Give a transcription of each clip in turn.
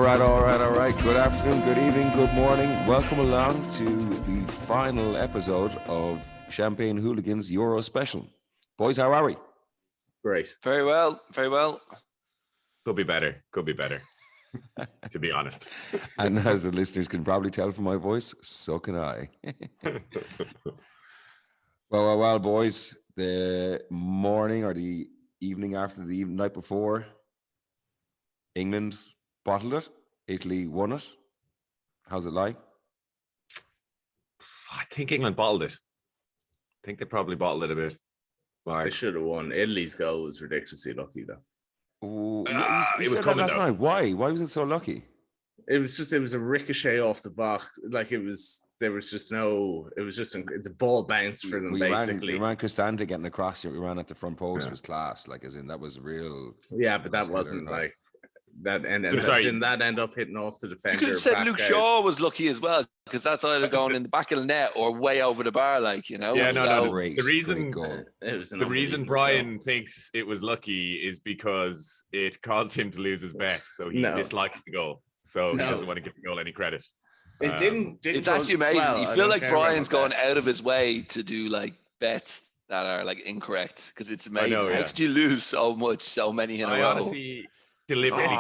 All right. Good afternoon, good evening, good morning. Welcome along to the final episode of Champagne Hooligans Euro Special. Boys, how are we? Great. Very well. Could be better. To be honest. And as the listeners can probably tell from my voice, so can I. Well, boys, the morning or the evening after the night before, England bottled it. Italy won it. How's it like? I think England bottled it. I think they probably bottled it a bit. They should have won. Italy's goal was ridiculously lucky, though. Oh, it was coming last though. night. Why was it so lucky? It was a ricochet off the box. Like the ball bounced for them, basically. We ran Cristante getting across here. We ran at the front post. It was class. Like, as in, that was real. Yeah, but that wasn't like that. Didn't that end up hitting off the defender? You could have said Luke Shaw was lucky as well, because that's either going in the back of the net or way over the bar, like, you know. Yeah, no. Great, the reason the reason Brian thinks it was lucky is because it caused him to lose his bet, so he dislikes the goal. So he doesn't want to give the goal any credit. It didn't. It's actually amazing. Well, you feel like Brian's going out of his way to do like bets that are like incorrect, because it's amazing. How could you lose so many in a row? Honestly deliberately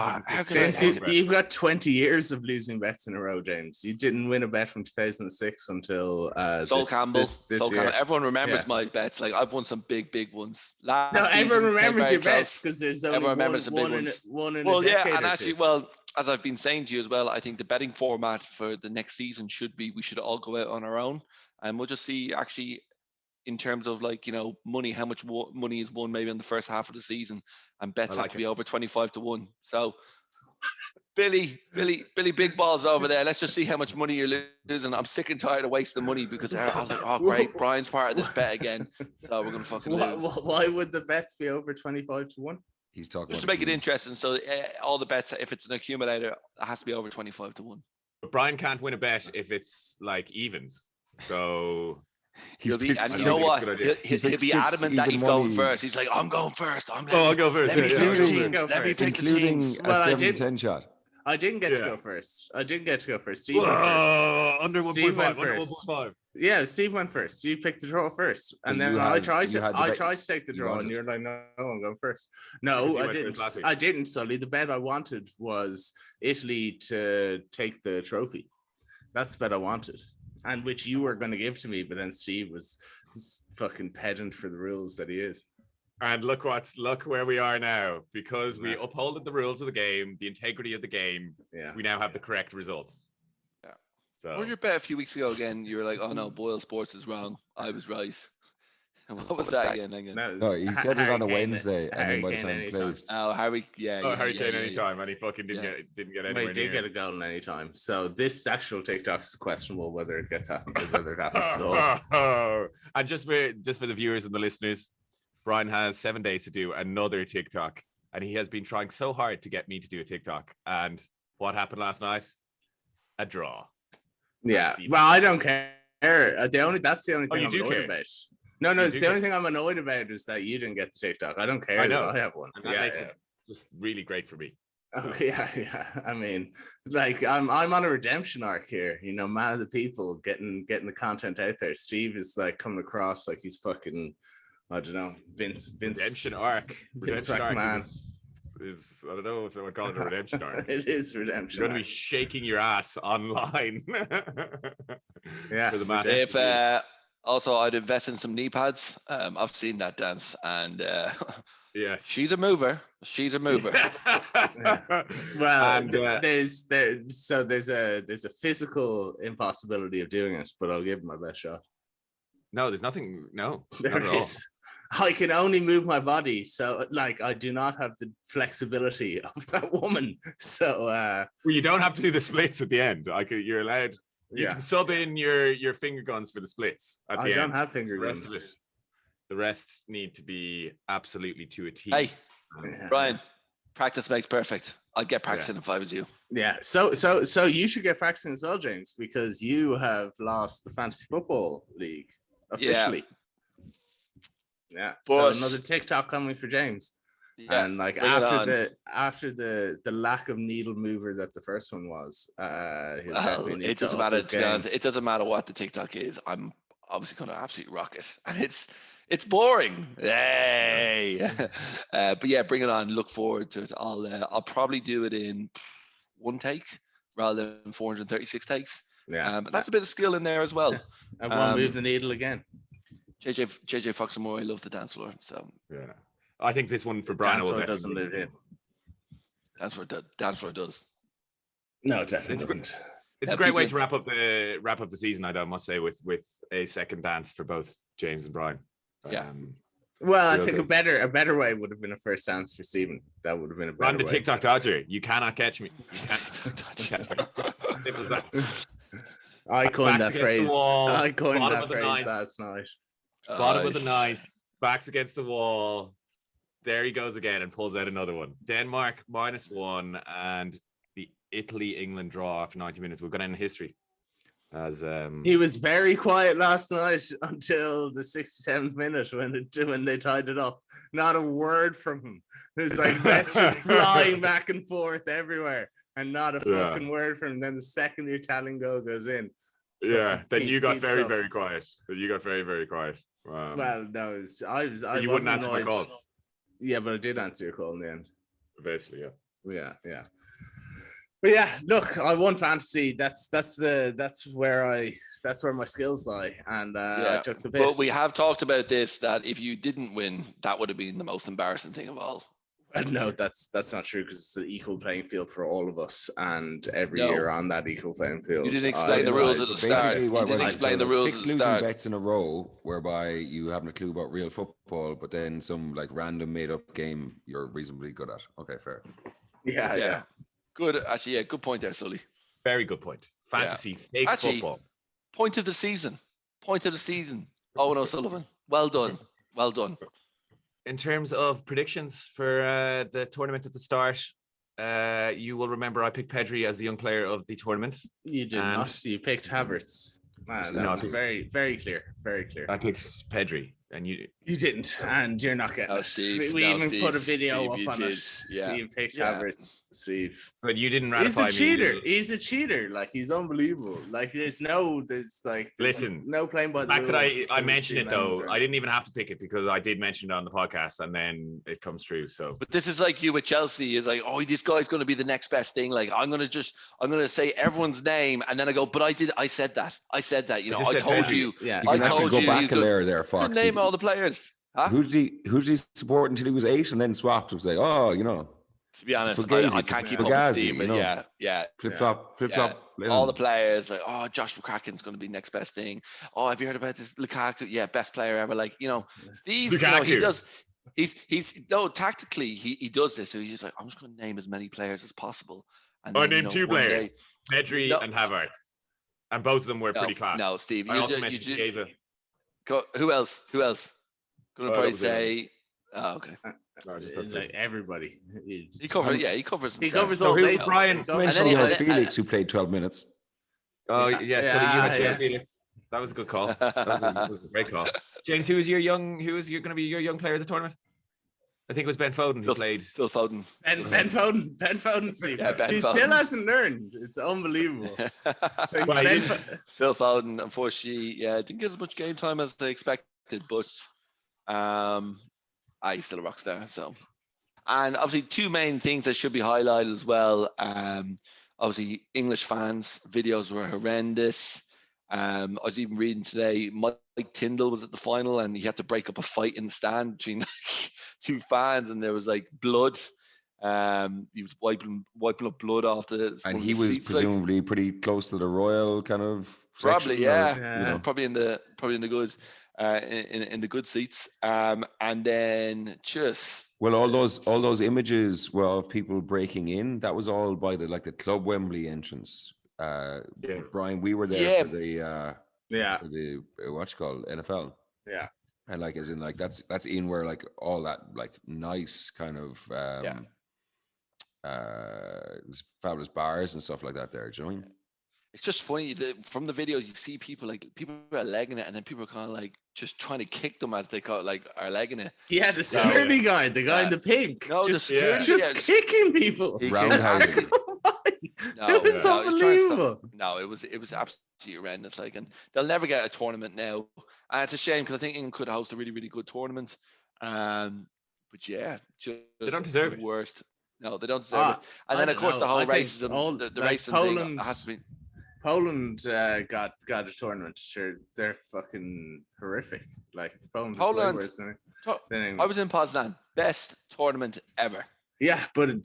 James, you've got 20 years of losing bets in a row, James. You didn't win a bet from 2006 until Sol Campbell. year. Everyone remembers my bets. Like, I've won some big ones. Everyone remembers your bets because there's only one in a decade and or actually, two. as I've been saying to you as well, I think the betting format for the next season should be, we should all go out on our own, and we'll just see actually in terms of, like, you know, money, how much money is won maybe in the first half of the season, and bets have to be over 25-1. So Billy, big balls over there. Let's just see how much money you're losing. I'm sick and tired of wasting money, because I was like, oh great, Brian's part of this bet again, so we're gonna fucking lose. Why would the bets be over 25-1? He's talking just to make it interesting. So all the bets, if it's an accumulator, it has to be over 25-1. But Brian can't win a bet if it's like evens. So he'll be adamant that he's going first. He's like, I'm going first. I'll go first. Let me pick the teams. Let me pick the teams. Including a 7-10 shot. I didn't get to go first. Steve went first. Under 1.5. Yeah, Steve went first. You picked the draw first, and then I tried to take the draw, and you're like, no, I'm going first. No, I didn't. I didn't, Sully. The bet I wanted was Italy to take the trophy. That's the bet I wanted, and which you were going to give to me, but then Steve was fucking pedant for the rules that he is. And look where we are now, because we upholded the rules of the game, the integrity of the game. Yeah, we now have the correct results. Yeah. So what was your bet a few weeks ago again? You were like, oh no, Boyle Sports is wrong. I was right. What was that again? No, he said it on a Wednesday, and then by the time he plays. Oh, Harry, Harry Kane anytime, and he fucking didn't get anywhere. He did get a goal in any time. So this actual TikTok is questionable whether it happens at all. And just for the viewers and the listeners, Brian has 7 days to do another TikTok, and he has been trying so hard to get me to do a TikTok. And what happened last night? A draw. Yeah. Well, I don't care. That's the only thing I'm annoyed about. No, it's the only thing I'm annoyed about is that you didn't get the TikTok. I don't care. I know. I have one. And that makes it just really great for me. Okay, yeah. I mean, like, I'm on a redemption arc here. You know, man of the people, getting the content out there. Steve is like coming across like he's fucking, I don't know, Vince. Redemption arc. Redemption arc is I don't know if I would call it a redemption arc. It is redemption. You're going to be shaking your ass online. Yeah. For the match. If also, I'd invest in some knee pads. I've seen that dance, and yes, she's a mover. Yeah. Well, and, there's a physical impossibility of doing it, but I'll give it my best shot. No, there's nothing. No, there is. I can only move my body, so like I do not have the flexibility of that woman. So well, you don't have to do the splits at the end. You're allowed. You can sub in your finger guns for the splits at the end. I don't have finger guns. The rest need to be absolutely to a T. Hey, Brian, practice makes perfect. I'd get practicing if I was you. Yeah. So you should get practicing as well, James, because you have lost the fantasy football league officially. Yeah. So another TikTok coming for James. Yeah, and like after the lack of needle mover that the first one was, it doesn't matter. To be honest, it doesn't matter what the TikTok is. I'm obviously going to absolutely rock it, and it's boring. Hey, but yeah, bring it on. Look forward to it. I'll probably do it in one take rather than 436 takes. Yeah, but that's a bit of skill in there as well. I won't move the needle again. JJ Foxamore loves the dance floor, so yeah. I think this one for Brian doesn't live in. Dance floor does. No, it definitely doesn't. It's a great way to wrap up the season. I must say with a second dance for both James and Brian. Yeah. Well, I think a better way would have been a first dance for Stephen. That would have been a better way. I'm the TikTok dodger. You cannot catch me. You can't catch me. I coined that phrase. I coined that phrase last night. Bottom of the ninth, backs against the wall. There he goes again and pulls out another one. Denmark -1 and the Italy-England draw after 90 minutes. We're going to end history. As he was very quiet last night until the 67th minute when they tied it up. Not a word from him. There's like messages flying back and forth everywhere, and not a fucking word from him. Then the second the Italian goal goes in, then you got very, very quiet. You got very, very quiet. Well, no, you wouldn't answer my calls. Yeah, but I did answer your call in the end. Basically, yeah. But yeah, look, I won fantasy. That's where my skills lie, and I took the piss. But we have talked about this, that if you didn't win, that would have been the most embarrassing thing of all. No, that's not true, because it's an equal playing field for all of us, and every year on that equal playing field. You didn't explain the rules at the start. You didn't explain the rules at the start. 6 losing bets in a row, whereby you haven't a clue about real football, but then some like random made up game you're reasonably good at. Okay, fair. Yeah. Good. Actually, yeah, good point there, Sully. Very good point. Fantasy, fake football. Point of the season. Owen O'Sullivan. Well done. In terms of predictions for the tournament at the start, you will remember I picked Pedri as the young player of the tournament. You did not. You picked Havertz. That was very, very clear. Very clear. I picked Pedri, and you didn't, and you're not getting it. We even put a video up on it. Yeah, you picked Havertz, Steve. But you didn't ratify me. He's a cheater. Like, he's unbelievable. Like, there's no playing by the fact that I mentioned it though. I didn't even have to pick it because I did mention it on the podcast, and then it comes true. So, but this is like you with Chelsea. Is like, oh, this guy's going to be the next best thing. Like, I'm going to say everyone's name, and then I go, but I said that. You know, I told you. Yeah, you can actually go back a layer there, Fox. Name all the players. Huh? Who did he support until he was 8 and then swapped? It was like, oh, you know. To be honest, I can't keep up with Steve, but yeah. Flip flop. All the players, like, oh, Josh McCracken's going to be next best thing. Oh, have you heard about this Lukaku? Yeah, best player ever. Like, you know, Steve, you know, he does. Tactically, he does this. So he's just like, I'm just going to name as many players as possible. And I named 2 players, Pedri and Havertz, and both of them were pretty class. No, Steve. I also mentioned Chiesa. Who else? Gonna probably say. Oh, okay. Like everybody. He covers. Yeah, he covers. He covers all bases. Brian mentioned Felix, who played 12 minutes. Oh yeah, so you had Felix. That was a good call. That was a great call. James, who was going to be your young player of the tournament? I think it was Ben Foden who played. Phil Foden. Ben Foden, Steve. Yeah, he still hasn't learned. It's unbelievable. Phil Foden, unfortunately, didn't get as much game time as they expected, but he's still a rock star. So, and obviously 2 main things that should be highlighted as well. Obviously, English fans' videos were horrendous. I was even reading today, Mike Tyndall was at the final and he had to break up a fight in the stand between 2 fans, and there was like blood. He was wiping up blood off the. And he was presumably pretty close to the royal kind of. Probably, probably in the good. In the good seats, and then all those images of people breaking in. That was all by the Club Wembley entrance. Brian, we were there for the for the what's called NFL. Yeah, and like as in like that's in where like all that like nice kind of fabulous bars and stuff like that there. Do you know what I mean? it's just funny from the videos you see people are legging it, and then people are kind of like just trying to kick them as they are legging it. Yeah, the security guy, the guy in the pink, just kicking people. Roundhouse. It was unbelievable. No, it was absolutely horrendous. Like, and they'll never get a tournament now, and it's a shame because I think England could host a really, really good tournament. But yeah, just they don't deserve it. Worst. No, they don't deserve it. And then of course the whole racism, the racism thing has to be. Poland got a tournament. Sure, they're fucking horrific. Like Poland. Is way worse than England. I was in Poznan. Best tournament ever. Yeah, but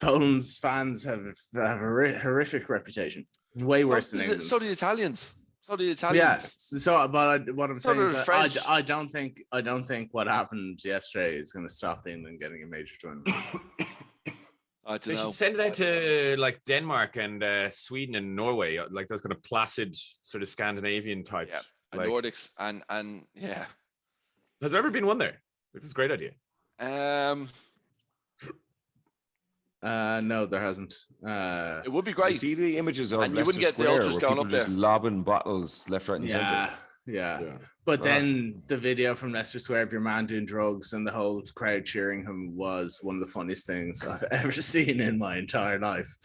Poland's fans have a horrific reputation. Way worse than England. So do the Italians. Yeah. So, but what I'm saying is that I don't think what happened yesterday is going to stop England getting a major tournament. I don't know. They should send it out to like Denmark and Sweden and Norway, like those kind of placid sort of Scandinavian types. Yeah, like, Nordics and yeah. Has there ever been one there? This is a great idea. No, there hasn't. It would be great. You see the images of and you wouldn't Leicester get the Square ultras where going people up there. just lobbing bottles left, right, and centre. Yeah. But then the video from Leicester Square of your man doing drugs and the whole crowd cheering him was one of the funniest things I've ever seen in my entire life.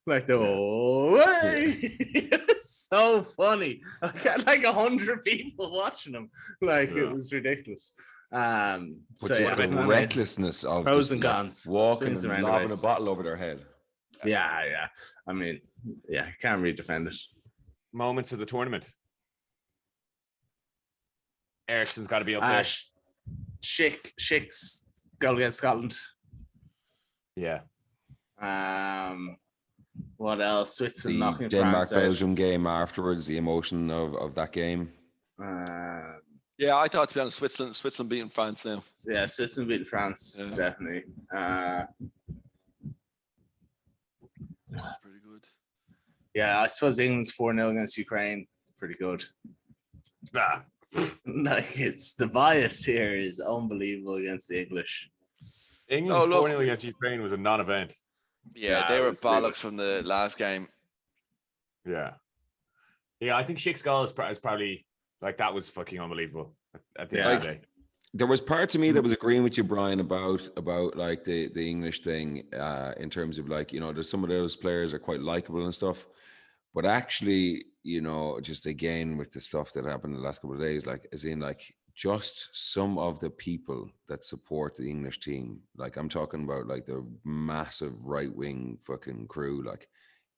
Like the way, it's so funny. I got like 100 people watching him. Like it was ridiculous. But just the recklessness of pros and cons, walking and lobbing a bottle over their head. Yeah. I mean, can't really defend it. Moments of the tournament. Ericsson's got to be up there. Schick's goal against Scotland. Yeah. What else? Switzerland knocking Denmark France Belgium game afterwards. The emotion of that game. Yeah, I thought to be honest, Switzerland beating France now. Yeah, Switzerland beating France, definitely. Pretty good. Yeah, I suppose England's 4-0 against Ukraine. Pretty good. Like it's the bias here is unbelievable against the English. England 4-0 against Ukraine was a non-event. Yeah, they were bollocks from the last game. Yeah, I think Schick's goal is probably like that was fucking unbelievable at the end of the day. There was part of me that was agreeing with you, Brian, about like the English thing in terms of like, you know, there's some of those players are quite likable and stuff. But actually, you know, just again with the stuff that happened in the last couple of days, like as in like just some of the people that support the English team, like I'm talking about like the massive right-wing fucking crew, like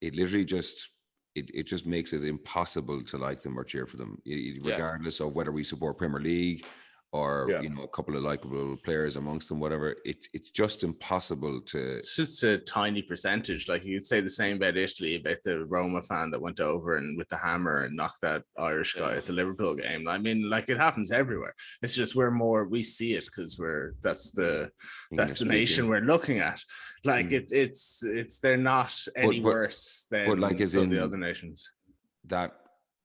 it literally just it just makes it impossible to like them or cheer for them, regardless of whether we support Premier League or you know, a couple of likable players amongst them, whatever. It's just impossible to. It's just a tiny percentage. Like you could say the same about Italy, about the Roma fan that went over and with the hammer and knocked that Irish guy at the Liverpool game. I mean, like it happens everywhere. It's just we see it because that's the nation we're looking at. Like it's they're not any worse than like some of the other nations. That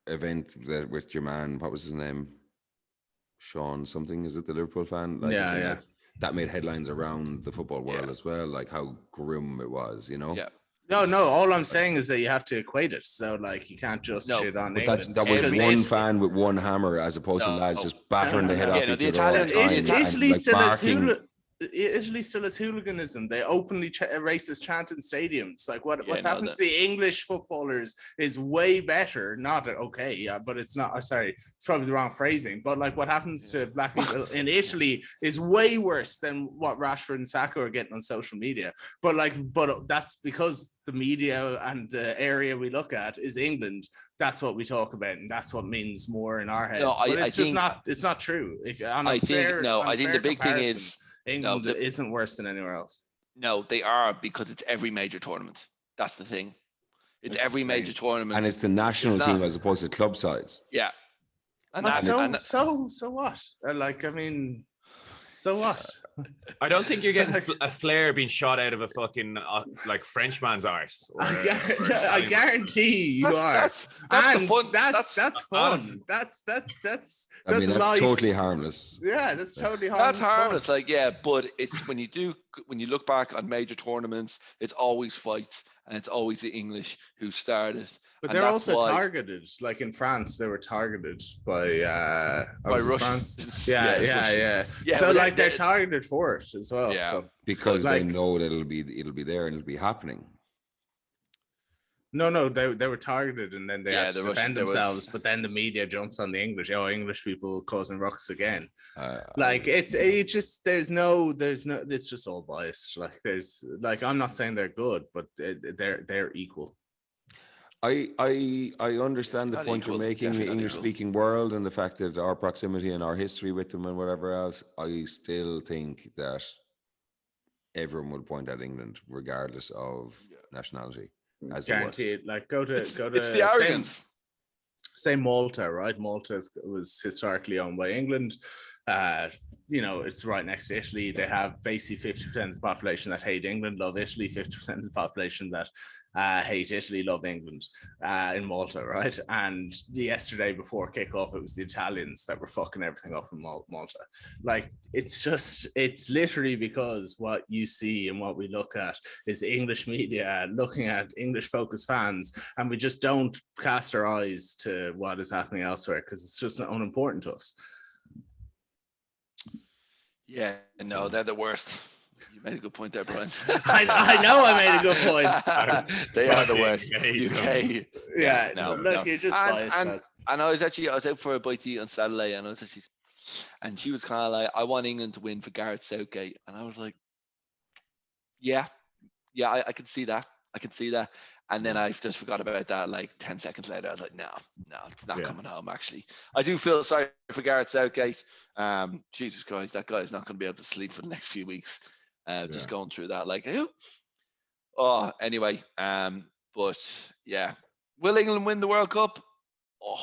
event that with your man, what was his name? Sean something, is it the Liverpool fan? Like, like, that made headlines around the football world as well, like how grim it was, you know? Yeah. No, all I'm saying is that you have to equate it. So like you can't just shit on England. That was one fan with one hammer as opposed to lads just battering the head off each other. Italy still has hooliganism. They openly racist chant in stadiums. Like what's happened to the English footballers is way better. But it's not. Sorry, it's probably the wrong phrasing. But like what happens to black people in Italy is way worse than what Rashford and Saka are getting on social media. But that's because the media and the area we look at is England. That's what we talk about, and that's what means more in our heads. No, it's not true. I think the big thing is. England isn't worse than anywhere else. No, they are, because it's every major tournament. That's the thing. It's every major tournament. And it's the national team as opposed to club sides. Yeah. So what? Like, I mean, so what? I don't think you're getting a flare being shot out of a fucking like Frenchman's arse. I guarantee you are. That's fun. That's I mean, that's totally harmless. Yeah, that's totally harmless. That's harmless. Like, yeah, but it's when you do when you look back on major tournaments, it's always fights, and it's always the English who started. But And they're that's also why, targeted. Like in France, they were targeted by Russians. France. Yeah. So but like they're targeted for it as well. Yeah. So because like, they know that it'll be there and it'll be happening. No, they were targeted, and then they had to defend themselves. But then the media jumps on the English. Oh, English people causing ruckus again. It's just all biased. Like there's like, I'm not saying they're good, but they're equal. I understand the point you're making, the English-speaking world, and the fact that our proximity and our history with them and whatever else. I still think that everyone would point at England, regardless of nationality. As guaranteed. Like go to. It's the arrogance. Say Malta, right? Malta was historically owned by England. It's right next to Italy. They have basically 50% of the population that hate England, love Italy. 50% of the population that hate Italy, love England in Malta, right? And yesterday before kickoff, it was the Italians that were fucking everything up in Malta. Like, it's literally because what you see and what we look at is English media looking at English-focused fans, and we just don't cast our eyes to what is happening elsewhere because it's just unimportant to us. Yeah, no, they're the worst. You made a good point there, Brian. I know I made a good point. They are the worst. UK. Yeah, look, you're just biased. And I was out for a bite to eat on Saturday, and she was kind of like, I want England to win for Gareth Southgate. And I was like, yeah, I can see that. And then I just forgot about that like 10 seconds later. I was like, no, it's not coming home, actually. I do feel sorry for Gareth Southgate. Jesus Christ, that guy's not going to be able to sleep for the next few weeks. Just going through that. Like, anyway. But yeah. Will England win the World Cup?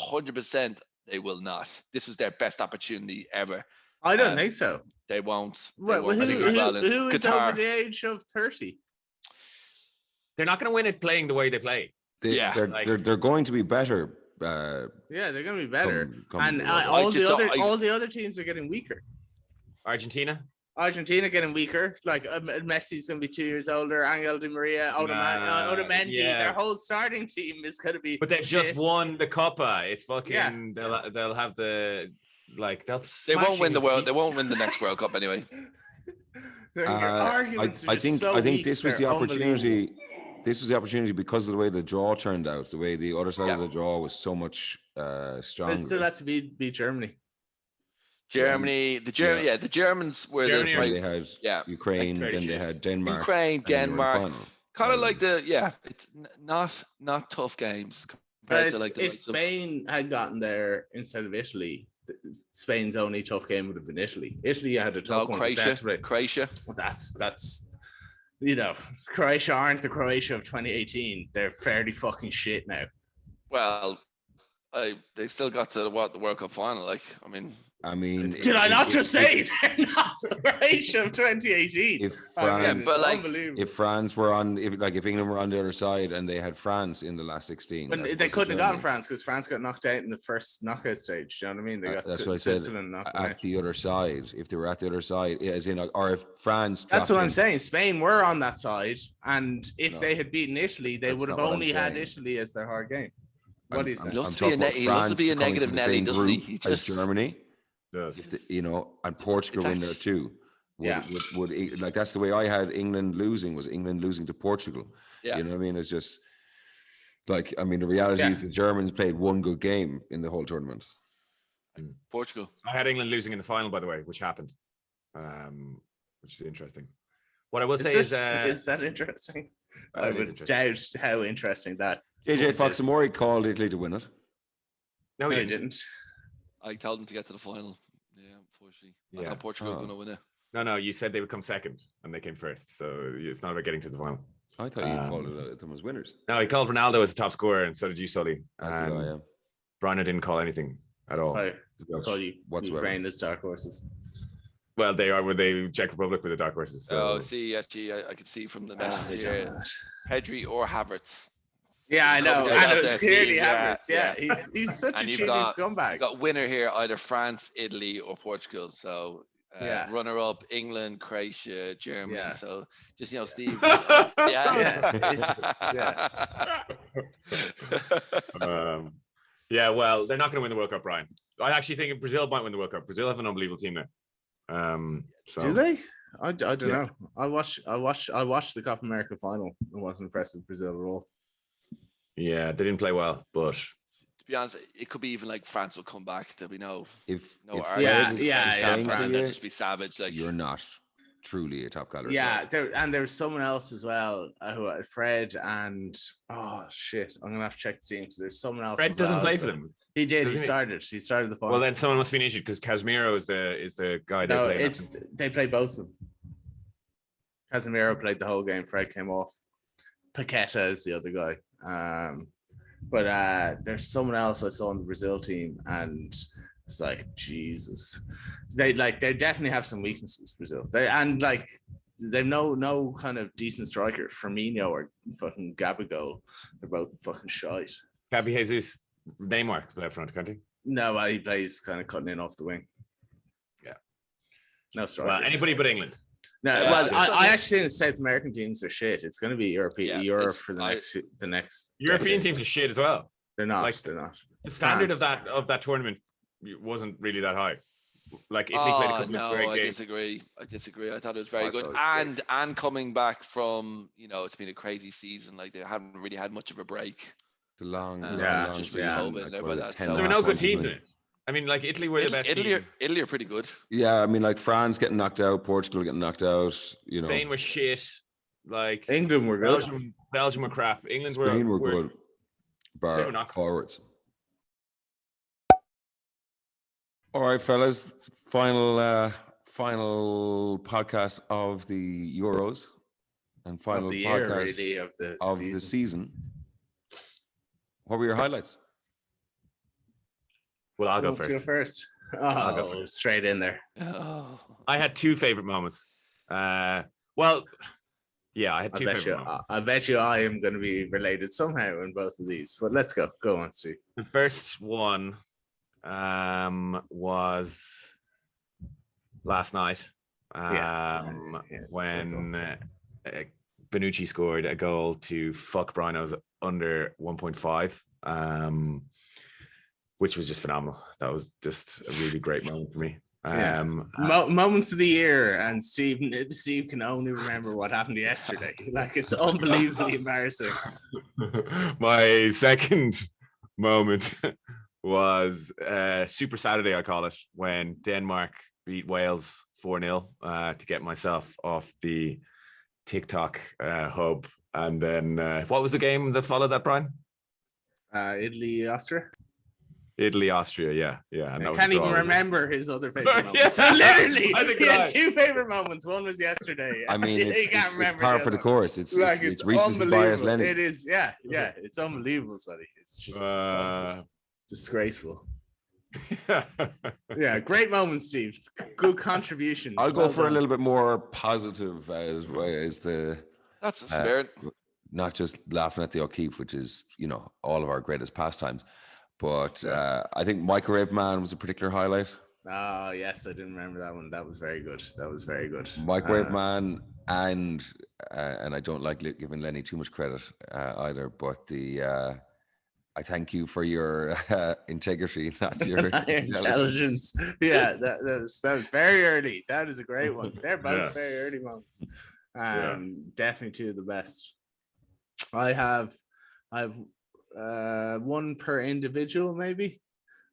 100% they will not. This was their best opportunity ever. I don't think so. They won't. Who is over the age of 30? They're not going to win it playing the way they play. They're going to be better. They're going to be better. And all the other teams are getting weaker. Argentina getting weaker. Like Messi's going to be 2 years older. Angel Di Maria, Otamendi, their whole starting team is going to be. But they've just won the Copa. It's fucking. They'll have the They won't win the world. They won't win the next World Cup anyway. I think this was the opportunity. This was the opportunity because of the way the draw turned out. The way the other side of the draw was so much stronger. They still had to beat Germany. The Germans were they had Ukraine, then they had Denmark. Kind of like it's not tough games. If Spain had gotten there instead of Italy, Spain's only tough game would have been Italy. Italy had a tough one. Croatia. Well, that's Croatia aren't the Croatia of 2018. They're fairly fucking shit now. Well, they still got to the World Cup final. I mean, did I not just say they're not the Croatia of 2018? If France were on, if England were on the other side and they had France in the last 16, but they couldn't have gotten France because France got knocked out in the first knockout stage. You know what I mean? They got Switzerland knocked out. At the other side, if they were at the other side, as in, or if France. That's what I'm saying. Spain were on that side, and if they had beaten Italy, they would have only had Italy as their hard game. What do you say? He loves to be a negative Nelly, doesn't he? As Germany. And Portugal in there too. Would like that's the way I had England losing to Portugal. Yeah. You know what I mean? It's just the reality is the Germans played one good game in the whole tournament. Portugal. I had England losing in the final, by the way, which happened, which is interesting. What I will say is that interesting? I would doubt how interesting that. JJ Foxamori called Italy to win it. No, he didn't. I told them to get to the final. Yeah, unfortunately. I thought Portugal were going to win it. No, you said they would come second and they came first. So it's not about getting to the final. I thought you called them as winners. No, he called Ronaldo as the top scorer, and so did you, Sully. Brian didn't call anything at all. I call you Ukraine as dark horses. Well, they are with the Czech Republic with the dark horses. So. Actually, I could see from the message here, Pedri or Havertz. Yeah, I know. And it was clearly Havertz. Yeah. He's such a cheating scumbag. You got winner here, either France, Italy, or Portugal. So Runner-up England, Croatia, Germany. Yeah. So just Steve. Well, they're not going to win the World Cup, Brian. I actually think Brazil might win the World Cup. Brazil have an unbelievable team now. Do they? I don't know. I watched the Copa America final. It wasn't impressed with Brazil at all. Yeah, they didn't play well, but to be honest, it could be even like France will come back. There'll be no if France just be savage. Like you're not truly a top caliber. Yeah, there was someone else as well who Fred and I'm gonna have to check the team because there's someone else. Fred doesn't play for them. He did. He started the final. Well, then someone must be injured because Casemiro is the guy. No, they played both of them. Casemiro played the whole game. Fred came off. Paqueta is the other guy. But there's someone else I saw on the Brazil team, and it's like Jesus. They definitely have some weaknesses. Brazil. They've no kind of decent striker. Firmino or fucking Gabigol. They're both fucking shite. Gabi Jesus, Neymar play up front, can't he? No, he plays kind of cutting in off the wing. Yeah. No striker. Well, anybody but England. No, I actually think the South American teams are shit. It's going to be Europe for the next. European teams are shit as well. They're not. They're not. The standard of that tournament wasn't really that high. Like Italy played a couple of great games. I disagree. I thought it was very good. Great. And coming back from it's been a crazy season. Like they haven't really had much of a break. It's a long, just really hoping there by that. There were no good teams in it. I mean, like Italy were the best team. Italy are pretty good. Yeah, I mean, like France getting knocked out, Portugal getting knocked out. Spain was shit. Like England were good. Belgium were crap. Spain were good. Bar forwards. All right, fellas. Final podcast of the Euros and final podcast of the season. What were your highlights? Well, I'll go Let's go first. Oh, straight in there. Oh. I had two favorite moments. I had two favorite moments. I bet you I am going to be related somehow in both of these. But let's go. Go on, Steve. The first one was last night when Bonucci scored a goal to fuck Bruno's under 1.5. Which was just phenomenal. That was just a really great moment for me. Moments of the year, and Steve can only remember what happened yesterday. Like it's unbelievably embarrassing. My second moment was Super Saturday, I call it, when Denmark beat Wales 4-0 to get myself off the TikTok hub. And then what was the game that followed that, Brian? Italy, Austria, yeah. And I can't even remember his other favorite moments. So literally, he had two favorite moments. One was yesterday. I mean, it's par for the course. It's recency bias, Lenny. It is, yeah. It's unbelievable, Sonny. It's just disgraceful. Yeah, great moment, Steve. Good contribution. I'll go for a little bit more positive as the. That's the spirit. Not just laughing at the O'Keefe, which is all of our greatest pastimes. But I think Microwave Man was a particular highlight. Oh, yes. I didn't remember that one. That was very good. Microwave Man and I don't like giving Lenny too much credit either, but I thank you for your integrity, not your intelligence. Yeah, that was very early. That is a great one. They're both very early ones. Definitely two of the best. I've one per individual, maybe.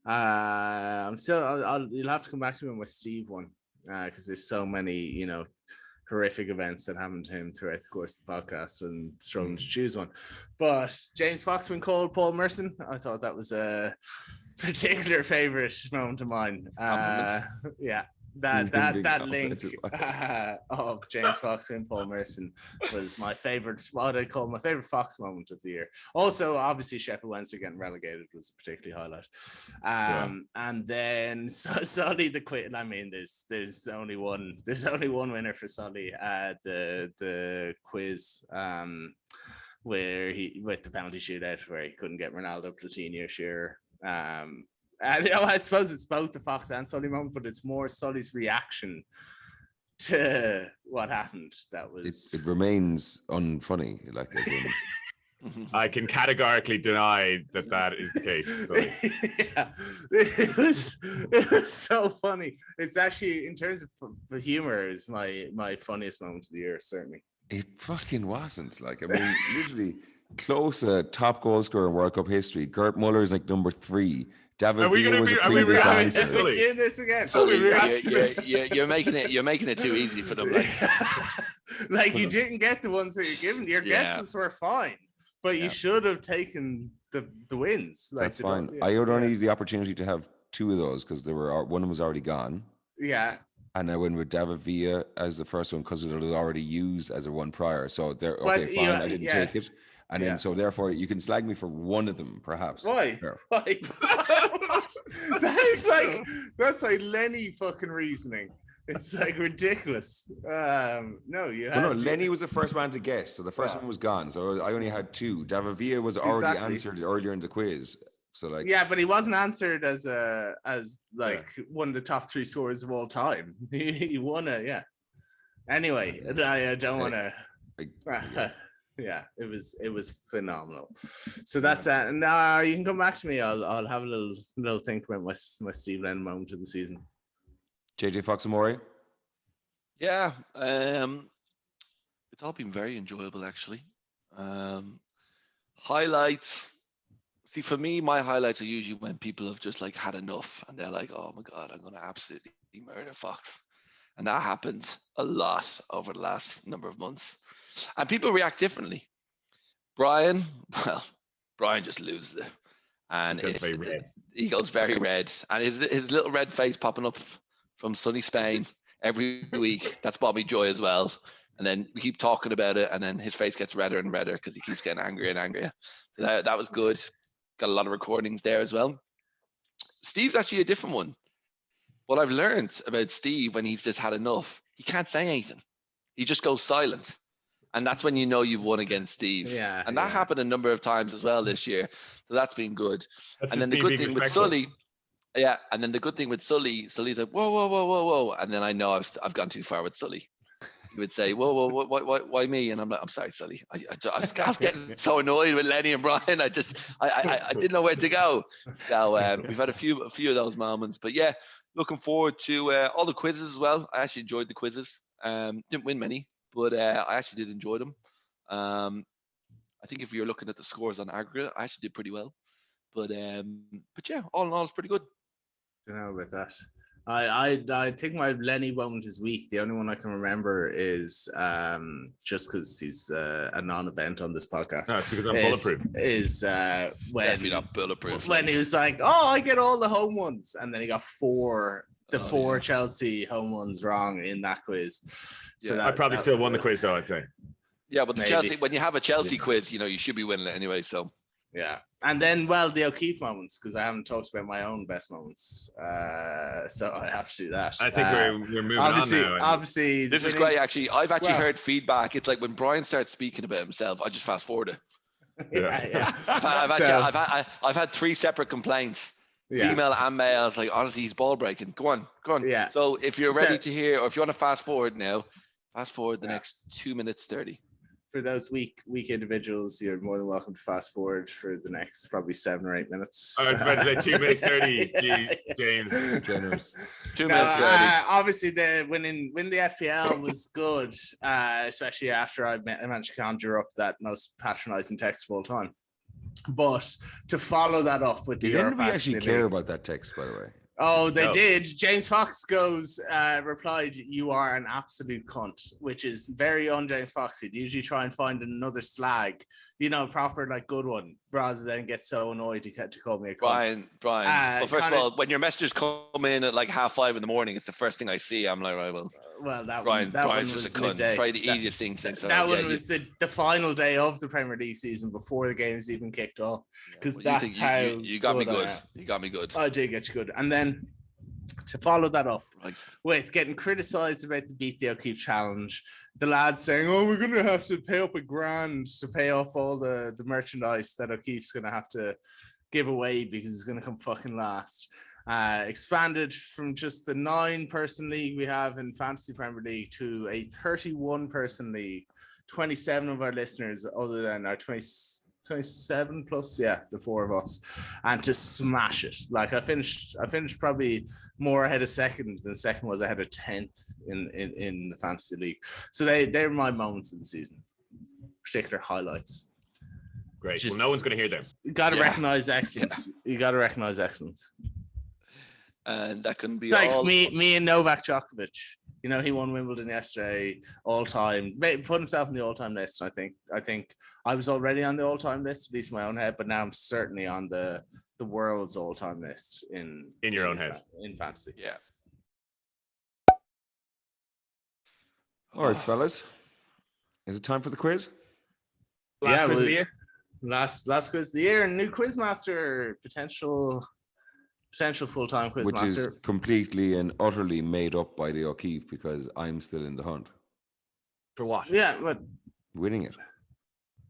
You'll have to come back to me with Steve one because there's so many, horrific events that happened to him throughout the course of the podcast and struggling to choose one. But James Foxman called Paul Merson. I thought that was a particular favorite moment of mine. That link of James Fox and Paul Merson was my favorite, what I call my favorite Fox moment of the year. Also, obviously, Sheffield Wednesday getting relegated was a particularly highlight. And then Solly the quit. I mean, there's only one winner for Solly at the quiz. Where he with the penalty shootout where he couldn't get Ronaldo, Platini, or Shearer. And I suppose it's both the Fox and Sully moment, but it's more Sully's reaction to what happened. That was it remains unfunny. Like, as in, I can categorically deny that is the case. Sully. Yeah, it was so funny. It's actually, in terms of the humor, is my funniest moment of the year, certainly. it fucking wasn't. Like, I mean, literally close top goal scorer in World Cup history. Gert Muller's like number 3. David Villa was a previous answer. Are we doing this again? Sully, you're making it too easy for them. Like, like you didn't get the ones that you're given. Your guesses were fine, but you should have taken the wins. Like, that's fine. I would only need the opportunity to have 2 of those because one was already gone. Yeah. And I went with David Villa as the first one because it was already used as a one prior. So there, okay, fine. I didn't take it. And then, so therefore, you can slag me for one of them, perhaps. Why? Sure. Why? That's like Lenny fucking reasoning. It's like ridiculous. No, you had. No, Lenny was the first man to guess, so the first one was gone. So I only had 2. David Villa was already answered earlier in the quiz. So like, yeah, but he wasn't answered as one of the top 3 scorers of all time. He won it, yeah. Anyway, I don't want to. Yeah, it was phenomenal. So that's that. And you can come back to me. I'll have a little think about my Steve Lennon moment of the season. JJ Fox-Amore? Yeah, it's all been very enjoyable actually. Highlights. See, for me, my highlights are usually when people have just like had enough and they're like, "Oh my god, I'm going to absolutely murder Fox," and that happens a lot over the last number of months. And people react differently. Brian just loses it, and he goes very red, and his little red face popping up from sunny Spain every week. That's Bobby Joy as well. And then we keep talking about it, and then his face gets redder and redder because he keeps getting angrier and angrier. So that was good. Got a lot of recordings there as well. Steve's actually a different one. What I've learned about Steve when he's just had enough, he can't say anything. He just goes silent. And that's when you know you've won against Steve. Yeah, and that happened a number of times as well this year. So that's been good. And then the good thing with Sully, and then the good thing with Sully's like, whoa. And then I know I've gone too far with Sully. He would say, whoa, why me? And I'm like, I'm sorry, Sully. I was getting so annoyed with Lenny and Brian. I didn't know where to go. So we've had a few of those moments. But yeah, looking forward to all the quizzes as well. I actually enjoyed the quizzes. Didn't win many, but I actually did enjoy them. I think if you're looking at the scores on aggregate, I actually did pretty well. But yeah, all in all, it's pretty good. I don't know about that. I think my Lenny moment is weak. The only one I can remember is just because he's a non-event on this podcast. No, it's because I'm bulletproof. Is when definitely not bulletproof. When he was like, "Oh, I get all the home ones," and then he got four Chelsea home ones wrong in that quiz. So I probably still won the quiz, though. I'd say. Yeah, but the Chelsea, when you have a Chelsea quiz, you should be winning it anyway. So. Yeah, and then the O'Keefe moments, because I haven't talked about my own best moments, so I have to do that. I think we're moving on now. Obviously, this is great. Actually, I've actually heard feedback. It's like when Brian starts speaking about himself, I just fast forward it. Yeah. I've had 3 separate complaints, female and male. It's like, honestly, he's ball breaking. Go on. Yeah. So if you're ready to hear, or if you want to fast forward now, fast forward the next 2 minutes 30. For those weak individuals, you're more than welcome to fast forward for the next probably 7 or 8 minutes. I was about to say 2 minutes 30, James. Generous. 2 minutes 30. Obviously, when the FPL was good, especially after I managed to conjure up that most patronizing text of all time. But to follow that up with the didn't we actually care about that text, by the way? Oh, they did. James Fox replied, "You are an absolute cunt," which is very un-James Foxy. He'd usually try and find another slag, proper good one, rather than get so annoyed to call me a cunt. Brian. Well, first of all, when your messages come in at like 5:30 in the morning, it's the first thing I see. I'm like, right, well, Brian's just a cunt. It's probably the easiest thing to say. That one was the final day of the Premier League season before the games even kicked off, because that's how you got me good. You got me good. I did get you good, and then to follow that up with getting criticised about the Beat the O'Keefe challenge, the lads saying, "Oh, we're going to have to pay up $1,000 to pay up all the merchandise that O'Keefe's going to have to give away because he's going to come fucking last. Expanded from just the 9-person league we have in Fantasy Premier League to a 31-person league. 27 of our listeners, other than our 27 plus, the 4 of us, and to smash it. Like I finished probably more ahead of second than second was ahead of 10th in the fantasy league. So they're my moments of the season, particular highlights. Great. Well, no one's going to hear them. You got to recognize excellence. You got to recognize excellence. And that can be it's like me and Novak Djokovic. You know, he won Wimbledon yesterday, all time. Put himself in the all-time list. I think I was already on the all-time list, at least in my own head, but now I'm certainly on the world's all-time list in your own head in fantasy. Yeah. All right, fellas. Is it time for the quiz? Last quiz of the year. Last quiz of the year, and new quizmaster, potential full-time quizmaster, which is completely and utterly made up by the O'Keefe because I'm still in the hunt. For what? Yeah, but winning it.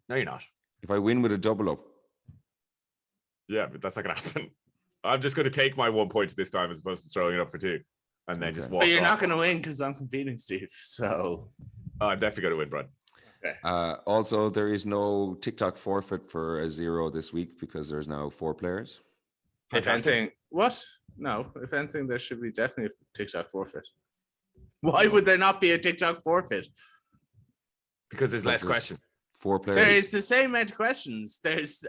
No, you're not. If I win with a double up. Yeah, but that's not gonna happen. I'm just gonna take my 1 point this time as opposed to throwing it up for 2, and then just walk. But you're not gonna win because I'm competing, Steve. So I'm definitely gonna win, Brad. Okay. Also, there is no TikTok forfeit for a 0 this week because there's now 4 players. Fantastic. If anything, what? No, if anything, there should be definitely a TikTok forfeit. Why would there not be a TikTok forfeit? Because there's less questions. 4 players. There is the same amount of questions. There's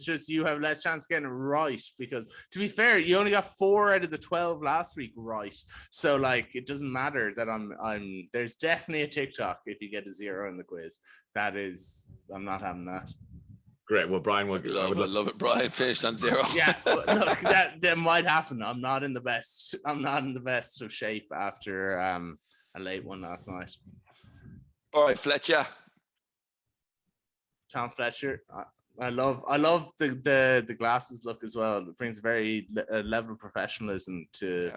just you have less chance getting it right because, to be fair, you only got 4 out of the 12 last week right. So like, it doesn't matter that I'm. There's definitely a TikTok if you get a 0 in the quiz. I'm not having that. Great. Well, Brian I would love it. Brian finished on 0. Yeah, look, that might happen. I'm not in the best of shape after a late one last night. All right, Fletcher. Tom Fletcher. I love the glasses look as well. It brings a very level of professionalism to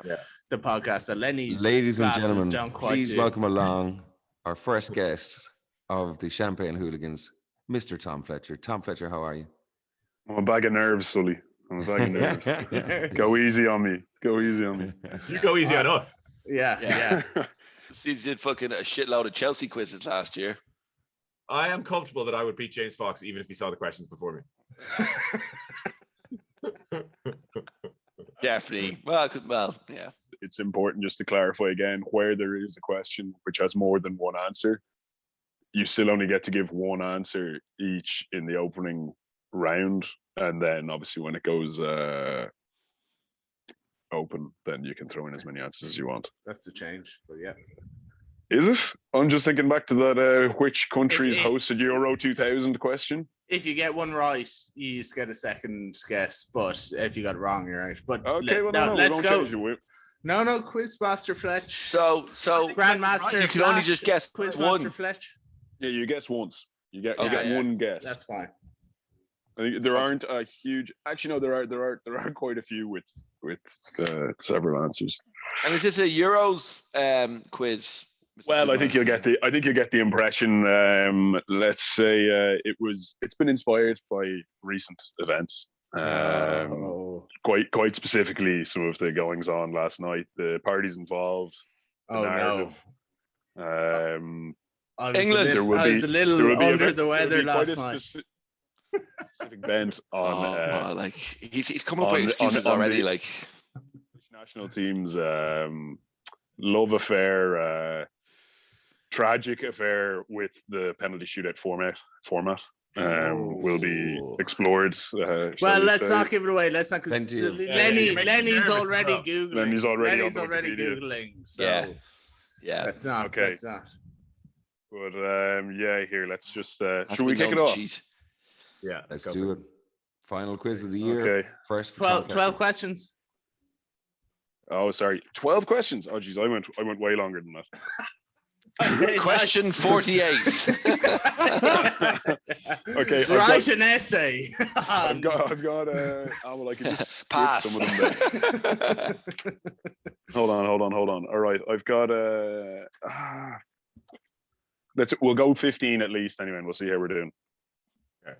the podcast. That Lenny's ladies and gentlemen, please welcome along our first guest of the Champagne Hooligans, Mr. Tom Fletcher. Tom Fletcher, how are you? I'm a bag of nerves, Sully. I'm a bag of nerves. Go easy on me. Go easy on me. You go easy on us. Yeah. Steve did fucking a shitload of Chelsea quizzes last year. I am comfortable that I would beat James Fox even if he saw the questions before me. Definitely. Well, yeah. It's important just to clarify again, where there is a question which has more than one answer, you still only get to give one answer each in the opening round. And then obviously when it goes open, then you can throw in as many answers as you want. That's the change, but yeah. Is it? I'm just thinking back to that which countries hosted Euro 2000 question. If you get one right, you just get a second guess, but if you got it wrong, you're out. But okay, let's go. No, Quizmaster Fletch. So Grandmaster, you can only just guess Quizmaster one. Fletch. Yeah, you guess once. You get one guess. That's fine. I think there aren't a huge. Actually, no, there are quite a few with several answers. And is this a Euros quiz? Well, I think you'll get the impression. Let's say it's been inspired by recent events. Quite specifically, some of the goings on last night, the parties involved. No. England. I was a little under the weather last night. Specific bent on. Like he's coming up with excuses already. Like national team's love affair, tragic affair with the penalty shootout format. Will be explored. Well, let's not give it away. Let's not. Lenny's already googling. Lenny's already googling. So yeah. Let's not. Okay. Let's not. But here. Let's just. Should we kick it off? Yeah, let's do it. Final quiz of the year. Okay. First, 12 questions. Oh, sorry. 12 questions. Oh, geez, I went way longer than that. Okay, question 48. Okay. Write an essay. I've got I can just pass some of them there. Hold on. All right. I've got we'll go 15 at least anyway, and we'll see how we're doing. Okay.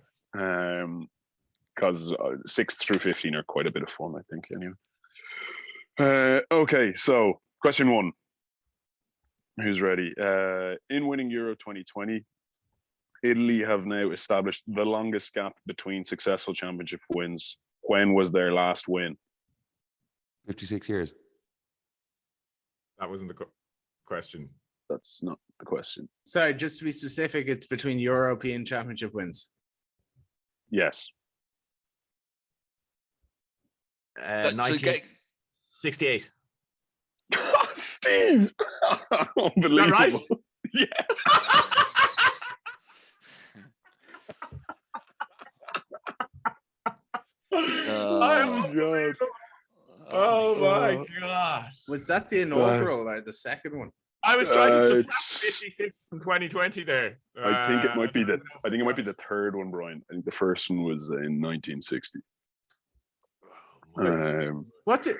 because 6 through 15 are quite a bit of fun, I think. Anyway. Okay, so question 1. Who's ready? In winning Euro 2020, Italy have now established the longest gap between successful championship wins. When was their last win? 56 years. That wasn't the question. That's not the question. Sorry, just to be specific, it's between European Championship wins. Yes. 1968. Steve! Unbelievable. Right? Yeah. Oh my god. Was that the inaugural or the second one? I was trying to subtract 56 from 2020 there. I think it might be the third one, Brian. I think the first one was in 1960. What did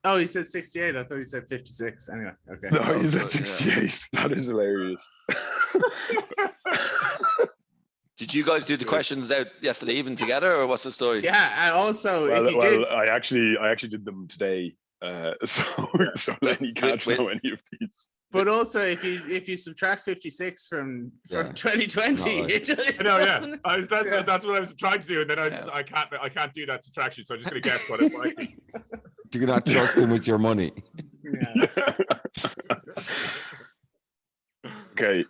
oh, he said 68. I thought he said 56. Anyway, okay. No, he said 68. Yeah. That is hilarious. Did you guys do the questions out yesterday even together, or what's the story? Yeah, and also I actually did them today. So Lenny can't know any of these. But also, if you subtract 56 from 2020, that's what I was trying to do, and then I can't do that subtraction, so I'm just gonna guess what it might be. Do you not trust him with your money? Yeah. Okay.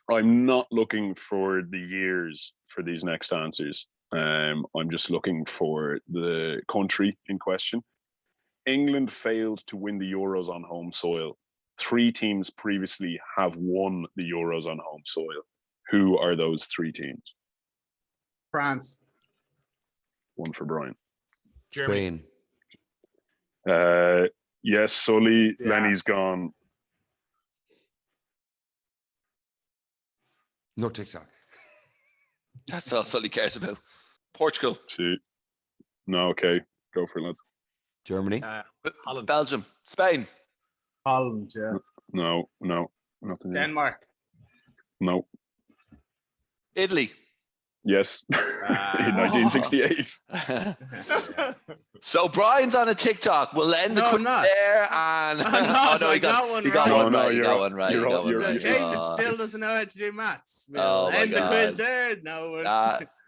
I'm not looking for the years for these next answers. I'm just looking for the country in question. England failed to win the Euros on home soil. 3 teams previously have won the Euros on home soil. Who are those 3 teams? France. 1 for Brian. Spain. Yes, Sully. Yeah. Lenny's gone. No TikTok. That's all Sully cares about. Portugal. 2. No, okay. Go for it, lads. Germany. Holland. Belgium. Spain. Holland, yeah. No, nothing. Denmark. No. Italy. Yes. In 1968. So Brian's on a TikTok. We'll end the quiz there. And I'm not. he got one right. You got one right. So James still doesn't know how to do maths. We'll end the quiz there.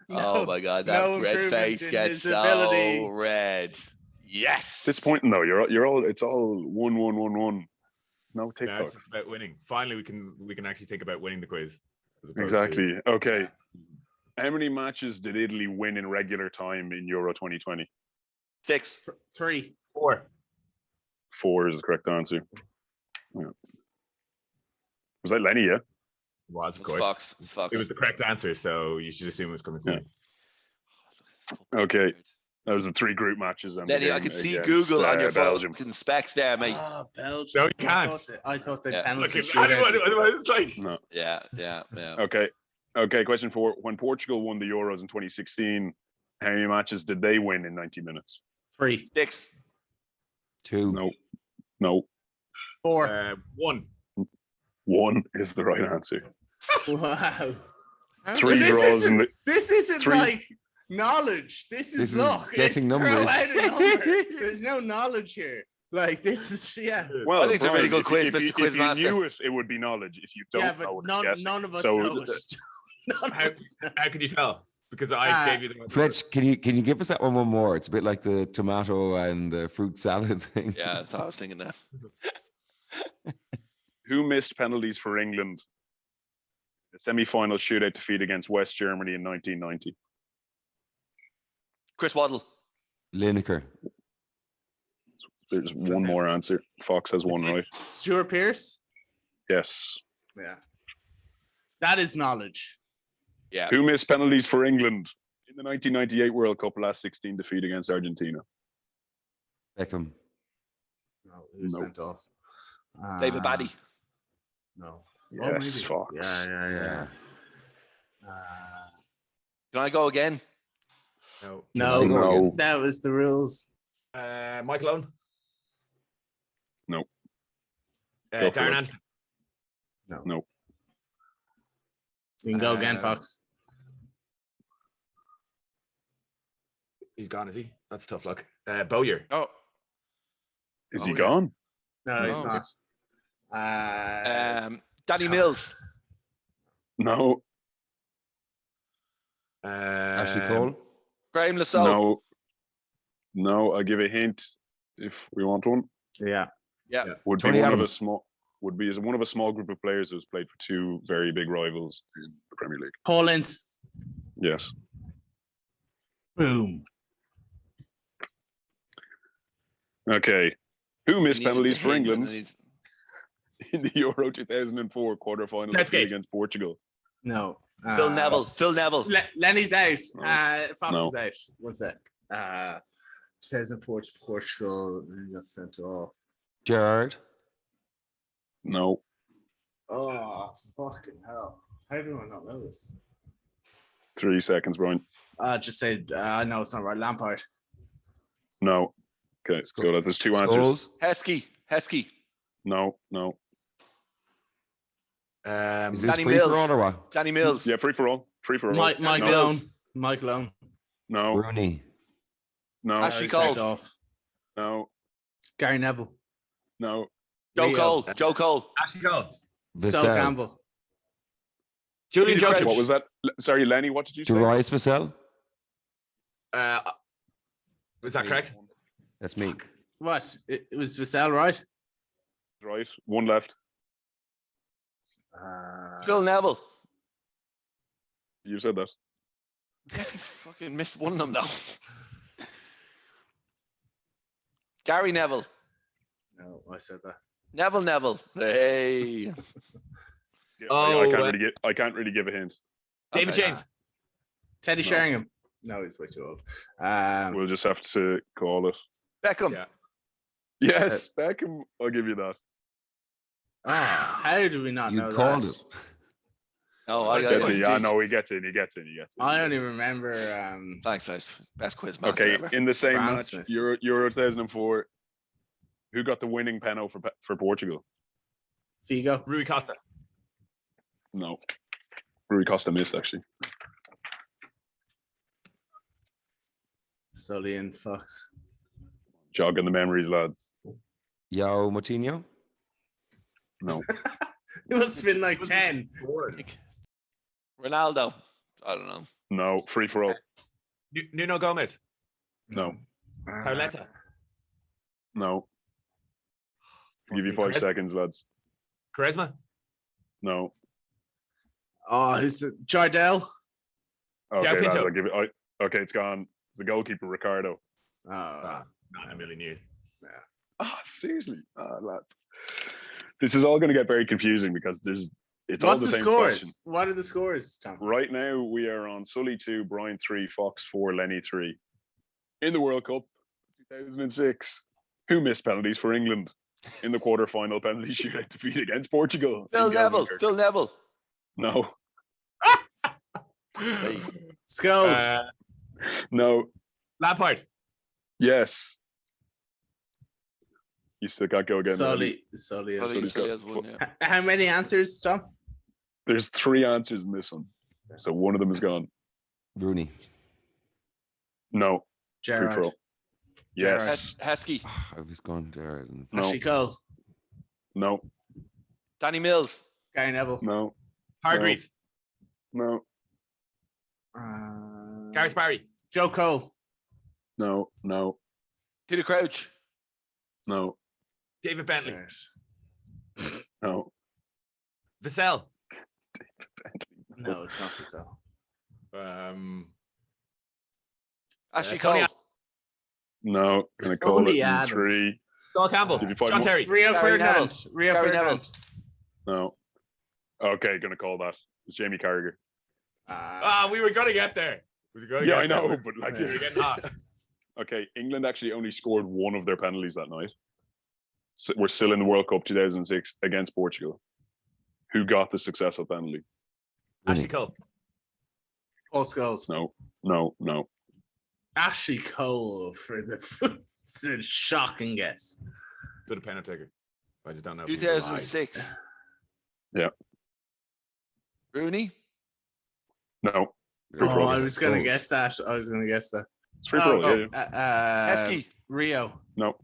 Oh my god, that red face gets so red. Yes. Disappointing though. You're all. It's all 1-1-1-1. No TikTok. Now it's just about winning. Finally, we can actually think about winning the quiz. Exactly. Okay. How many matches did Italy win in regular time in Euro 2020? 6. 3. 4. 4 is the correct answer. Yeah. Was that Lenny? Yeah. It was, of course. Fox. It was the correct answer, so you should assume it was coming from me. Okay. Those are 3 group matches. Lenny, I can see Google on your fucking specs there, mate. Belgium. No, you can't. I thought they penalty It's like no. Yeah. Okay, question 4. When Portugal won the Euros in 2016, how many matches did they win in 90 minutes? 3. 6. 2. No. 4. 1. 1 is the right answer. Wow. 3 draws in the... This isn't like knowledge. This is luck. Guessing numbers. There's no knowledge here. Like, this is, Well, I think it's a really good quiz, Mr. Quizmaster. If you knew it, it would be knowledge. If you don't know it, none of us know it. How can you tell? Because I gave you the... Fletch, can you give us that one more? It's a bit like the tomato and fruit salad thing. Yeah, I was thinking that. Who missed penalties for England? The semi-final shootout defeat against West Germany in 1990. Chris Waddle. Lineker. There's one more answer. Fox has one right. Stuart Pearce? Yes. Yeah. That is knowledge. Yeah. Who missed penalties for England in the 1998 World Cup last 16 defeat against Argentina? Beckham. No, he was sent off. David Batty. No. Yes, Fox. Yeah. Can I go again? No. That was the rules. Michael Owen. No. Darren Anderson. No. You can go again, Fox. He's gone, is he? That's tough luck. Bowyer. Oh, Is he yeah. gone? No, he's Oh, not. Danny Mills. No, Ashley Cole. Graham Lasso. no, no. I'll give a hint if we want one. Yeah. Yeah. Would Tony be one Adams. of a small. Would be one of a small group of players who's played for two very big rivals in the Premier League. Paul Ince. Yes. Boom. Okay. Who missed He needed penalties the for hint, and England then he's- in the Euro 2004 quarterfinal Southgate. defeat against Portugal? No. Phil Neville. Phil Neville. Lenny's out. No. Fox No. is out. One sec. 2004 to Portugal. He got sent off. Gerard. No. Oh, fucking hell. How do I not know this? 3 seconds, Brian. Just say, no, it's not right. Lampard. No. Okay, let's go. There's two answers. Scholes. Heskey. No. Is this Danny free Mills. for all or what? Danny Mills. Yeah, free for all. Mike No. Lone. Mike Lone. No. Rooney. No. Ashley He's sent Cole. off. No. Gary Neville. No. Joe Rio. Cole. Joe Cole. Ashley Cole. Sol Vassell. Campbell. Julian Peter Joseph. What was that? Sorry, Lenny, what did you say? Darius Vassell. Was that correct? That's me. What? It was Vassell, right? Right. One left. Phil Neville. You said that. Yeah, he fucking missed one of them though. Gary Neville. No, I said that. Neville. Hey. Yeah, Oh, I can't really give a hint. David Okay. James. Teddy No. Sheringham. No, he's way too old. We'll just have to call it. Beckham. Yeah. Yes, Beckham. I'll give you that. How do we not know You called that? it. Oh, I got Gets it. in, yeah, no, he gets in. I only remember. Thanks, guys. Best quiz master Okay, ever. in the same France match, missed. Euro 2004, who got the winning penalty for Portugal? Figo. Rui Costa. No. Rui Costa missed, actually. Sully and Fox. Jogging the memories, lads. Yao Moutinho. No. It must have been like 10. Ronaldo. I don't know. No. Free for all. Nuno Gomez. No. Pauletta. No. I'll give you 5 seconds, lads. Charisma. No. Oh, who's it? Jardel? Okay, João lads, Pinto. I'll give it. Okay, it's gone. It's the goalkeeper, Ricardo. Oh, Not in a million years. Ah, seriously, lads. This is all going to get very confusing because it's all what's the the same scores? question. What are the scores, Tom? Right now, we are on Sully 2, Brian 3, Fox 4, Lenny 3. In the World Cup 2006, who missed penalties for England in the quarter-final penalty shootout defeat against Portugal? Phil in Neville. Gelsenkirchen? Phil Neville. No, Hey. Skulls. no, Lampard. yes. You still can't go again. Lenny. Sully. Sully has one, yeah. How many answers, Tom? There's 3 answers in this one, so one of them is gone. Rooney. No, free for Gerard. all. Yes, Heskey. I was going there. And no, Ashley Cole. no, Danny Mills. Gary Neville. no, Hargreaves. no, Gareth Barry. Joe Cole. no, no, Peter Crouch. no, David Bentley. no. Vassell. No, it's not Vassell. Ashley Tony Cole. No, gonna call Tony it in Adams. 3. Saul Campbell. Give you 5 John more. Terry. Rio Gary Ferdinand. Rio Gary Ferdinand. No. Okay, gonna call that. It's Jamie Carragher. We were gonna get there. We were gonna Yeah, get I know, there. but like, We were getting hot. okay, England actually only scored one of their penalties that night. So we're still in the World Cup 2006 against Portugal. Who got the successful penalty? Ashley Cole. Paul Scholes. No. Ashley Cole for the. It's a shocking guess. Good penalty taker. I just don't know. If he's alive. 2006. Yeah. Rooney. No. Oh, I Rooney. was gonna Scholes. guess that. I was gonna guess that. It's free for all. Yeah. Heskey. Rio. No.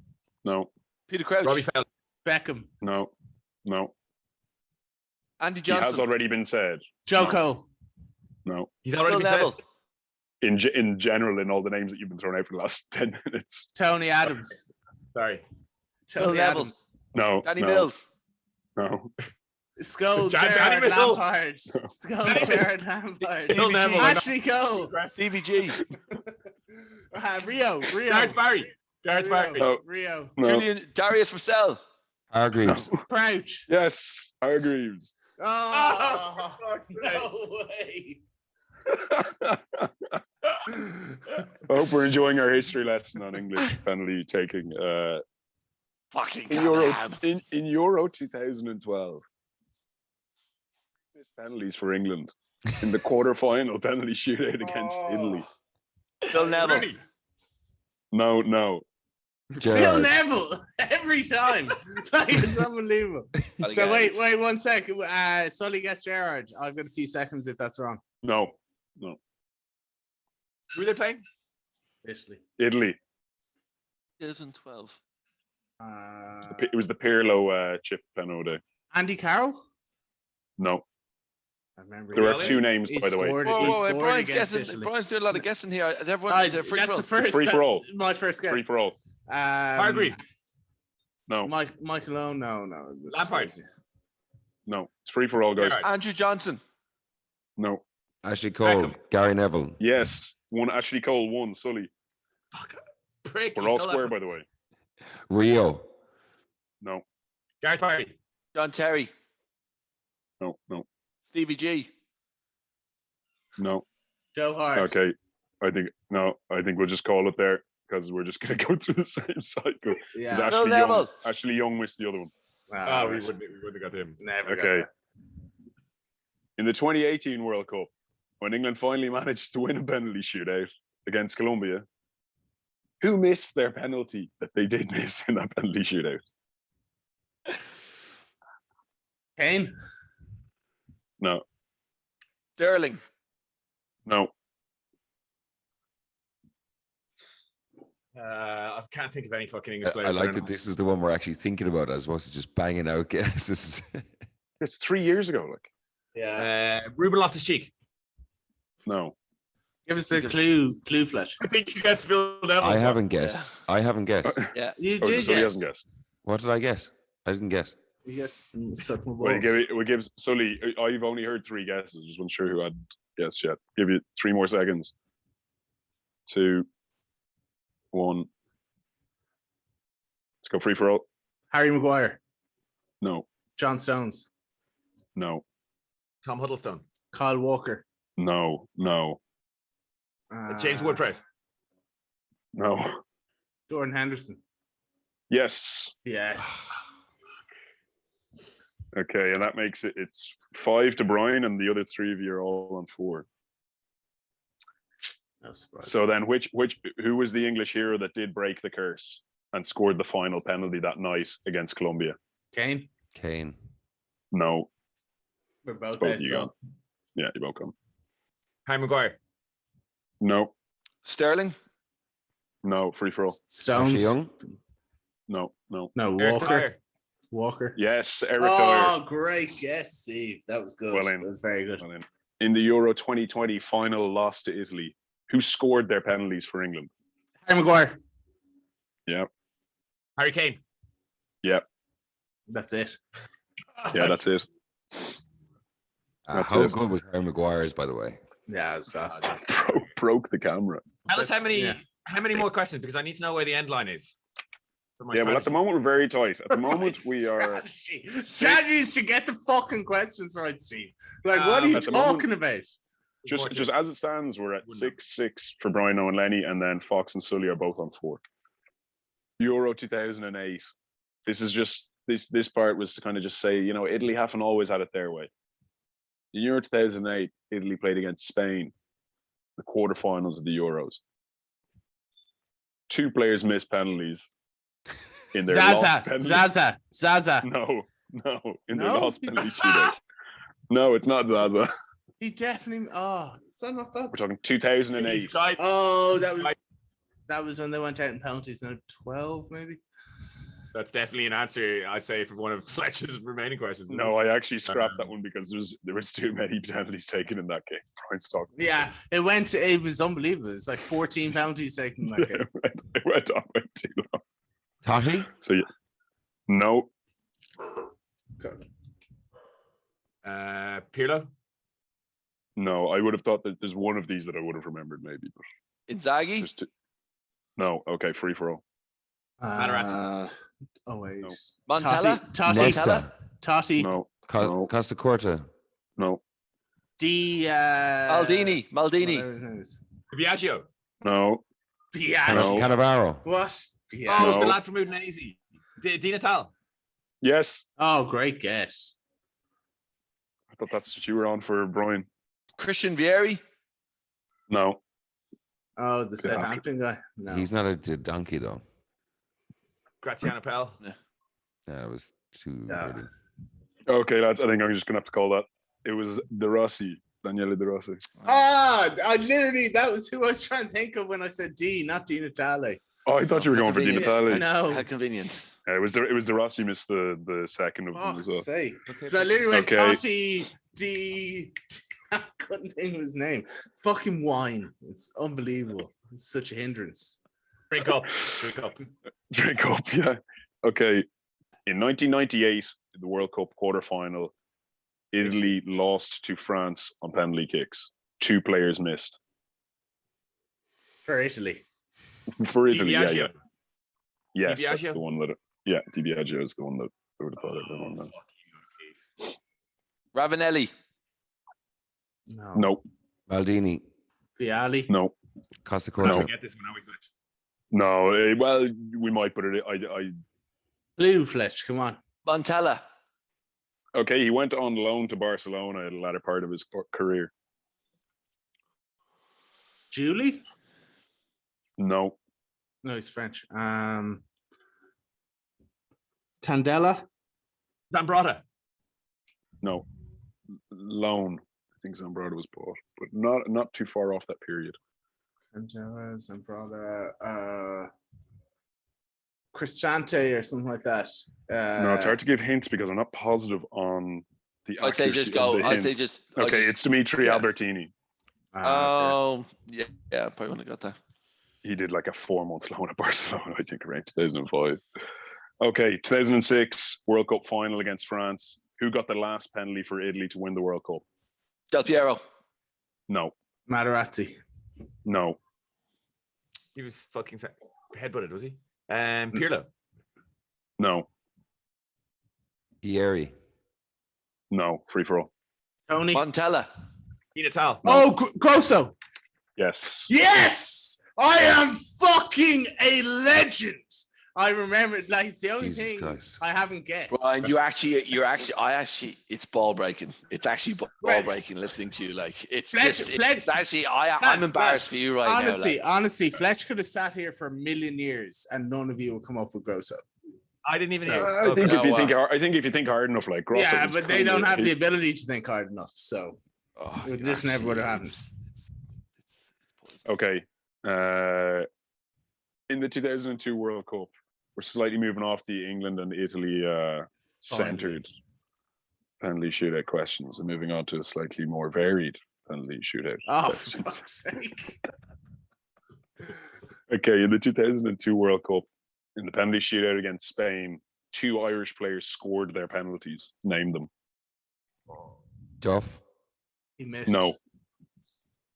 Peter Crouch. Robbie Fowler. Beckham. No. Andy He has Johnson. already been said. Joe Cole. No. He's already Phil been Neville. said. In general, in all the names that you've been throwing out for the last 10 minutes. Tony Adams. Sorry. Tony Neville. Adams. No. Danny Mills. No. Scholes, Danny Gerrard, Mills. Lampard. Scholes, Gerrard, Lampard. Stevie G. Ashley Cole. Stevie G. Rio. Gareth Barry. No. Rio. Julian Darius Russell. Hargreaves. Crouch. Yes. Hargreaves. Oh, for fuck's sake. no way. I hope we're enjoying our history lesson on English penalty taking. Fucking In Euro 2012, missed penalties for England in the quarter-final penalty shootout against Italy. Phil Neville. Rooney. No. Phil Gerrard. Neville every time. Like, it's unbelievable. So wait 1 second. Sully guess Gerrard. I've got a few seconds if that's wrong. No. Who are they playing? Italy. 2012. It was the Pirlo chip penalty. Andy Carroll. No. I remember. There are Really? two names, He by the way. scored. Whoa, He whoa, scored Brian's against guessing. Italy. Brian's doing a lot of guessing here. Is everyone That's free the throw? first. Free for all. My first guess. Free for all. Hargreaves. No. Michael Owen. No. Lampard. No. It's free for all, guys. Gerrard. Andrew Johnson. No. Ashley Cole. Beckham. Gary Neville. Yes. One Ashley Cole, one Sully. Fuck. Prick. We're you all still square, have- by the way. Rio. No. Gareth Barry. John Terry. No. Stevie G. No. Joe Hart. Okay. I think we'll just call it there because we're just going to go through the same cycle. Because Yeah. Phil Neville. Ashley Young missed the other one. Oh, we wouldn't have got him. Never got Okay. that. In the 2018 World Cup, when England finally managed to win a penalty shootout against Colombia, who missed their penalty that they did miss in that penalty shootout? Kane. No. Sterling. No. I can't think of any fucking English I players. like that this is the one we're actually thinking about as opposed to just banging out guesses. It's 3 years ago. Like, Yeah. Ruben Loftus-Cheek. no. Give us a clue flash. I think you guys Phil Neville. I haven't guessed. I haven't guessed. Yeah. You Oh, did so he guess. hasn't guessed. What did I guess? I didn't guess. You guessed suck my Well, balls. we give Sully. I've only heard 3 guesses. Just wasn't sure who had guessed yet. Give you 3 more seconds. 2, 1. Let's go free for all. Harry Maguire. No. John Stones. No. Tom Huddlestone. Kyle Walker. No. No. James Wood-Prowse. No. Jordan Henderson. Yes. Yes. Okay, and that makes it's 5 to Brian, and the other 3 of you are all on 4. No surprise. So then, who was the English hero that did break the curse and scored the final penalty that night against Colombia? Kane. Kane. No. We're both Both dead, you so. gone. Yeah, you both come. Harry Maguire. No. Sterling. No. Free for all. Stones. Ashley Young. No. No. No, Eric Walker. Dyer. Walker. Yes, Eric Oh, Dyer. great guess, Steve. That was good. Well in. That was very good. Well in. In the Euro 2020 final loss to Italy, who scored their penalties for England? Harry Maguire. Harry Kane. That's it. Yeah, that's it. That's How it. good was Harry Maguire's, by the way? Yeah, it's fast. Broke the camera. Tell us how Yeah. many more questions because I need to know where the end line is. For my Yeah, well, at the strategy. moment we're very tight. At the moment we are. Strategy is to get the fucking questions right, Steve. Like, what are you At the moment- talking about? Just as it stands, we're at Wouldn't 6-6 for Brian and Lenny, and then Fox and Sully are both on 4. Euro 2008. This is just this part was to kind of just say, you know, Italy haven't always had it their way. In Euro 2008, Italy played against Spain, the quarterfinals of the Euros. 2 players missed penalties in their lost penalty. Zaza. No, in their No? lost penalty shootout. No, it's not Zaza. He definitely. Oh, is that not that? We're talking He 2008. Skype. Oh, that was. That was when they went out in penalties. No, 12 maybe. That's definitely an answer, I'd say, for one of Fletch's remaining questions. No, I actually scrapped that one because there was too many penalties taken in that game. Brian Stockton. Yeah, it was unbelievable. It's like 14 penalties taken in that game. It went on way too long. Totty? So yeah. No. Pirlo? No, I would have thought that there's one of these that I would have remembered maybe, but Inzaghi? there's two. No, okay, free for all. Materazzi. Oh wait. No. Montella? Nesta. Totti. No. Costa Corta. No. Maldini. Biagio? No. Biagio. Cannavaro. What? Oh, No. the lad from Udinese. Di Natale. Yes. Oh, great guess. I thought that's what you were on for, Brian. Christian Vieri? No. Oh, the Southampton guy. No. He's not a donkey though. Graziano Pell. That was too Yeah. early. Okay, lads, I think I'm just gonna have to call that. It was De Rossi, Daniele De Rossi. That was who I was trying to think of when I said D, not Di Natale. Oh, I thought you were going for Di Natale. No. How convenient. It was De Rossi missed the second of them as well. Fuck's sake. Okay. So I literally went Okay. Totti, D. I couldn't think of his name. Fucking wine. It's unbelievable. It's such a hindrance. Drink up. Drink up, yeah. Okay. In 1998, in the World Cup quarterfinal, Italy lost to France on penalty kicks. 2 players missed. For Italy. For Italy, yeah. Biagio. Yes, Di that's Biagio? the one that. Yeah, Di Biagio is the one that I would have thought everyone knows. Ravanelli? No, Maldini. Viali. no, Costa We're Corta. gonna get this one, are we, Fletch? no. Well, we might, but I. Blue Fletch, come on. Montella? Okay, he went on loan to Barcelona at the latter part of his career. Julie? No, No, he's French. Candela? Zambrata. no. Loan. I think Zambrata was bought, but not too far off that period. Candela, Zambrata, Cristante or something like that. No, it's hard to give hints because I'm not positive on the I'd say accuracy just of go. the I'd say hints. just. Okay, it's Dimitri yeah. Albertini. Okay. Oh, yeah, I probably wouldn't have got that. He did like a 4-month loan at Barcelona, I think, around 2005. Okay, 2006 World Cup final against France. Who got the last penalty for Italy to win the World Cup? Del Piero? No, Materazzi. no, He was fucking headbutted, was he? Pirlo. no, Ieri. no. Free for all. Tony. Montella? Di Natale. Oh, Grosso. Yes. Yes, I am fucking a legend. I remember, like, it's the only Jesus thing Christ. I haven't guessed. Brian, it's ball breaking. It's actually ball breaking listening to you. Like, it's Fletch, just, Fletch. it's actually, I'm embarrassed for you right honestly, now. honestly, Fletch could have sat here for a million years and none of you would come up with Grosso. I didn't even hear. I think if you think hard enough, like Grosso Yeah, was but they kinda- don't have the ability to think hard enough, so Oh, it just never would have happened. Okay. In the 2002 World Cup, we're slightly moving off the England and Italy centered penalty shootout questions and moving on to a slightly more varied penalty shootout. Oh, for questions. fuck's sake. Okay, in the 2002 World Cup, in the penalty shootout against Spain, 2 Irish players scored their penalties. Name them. Duff. He missed. No.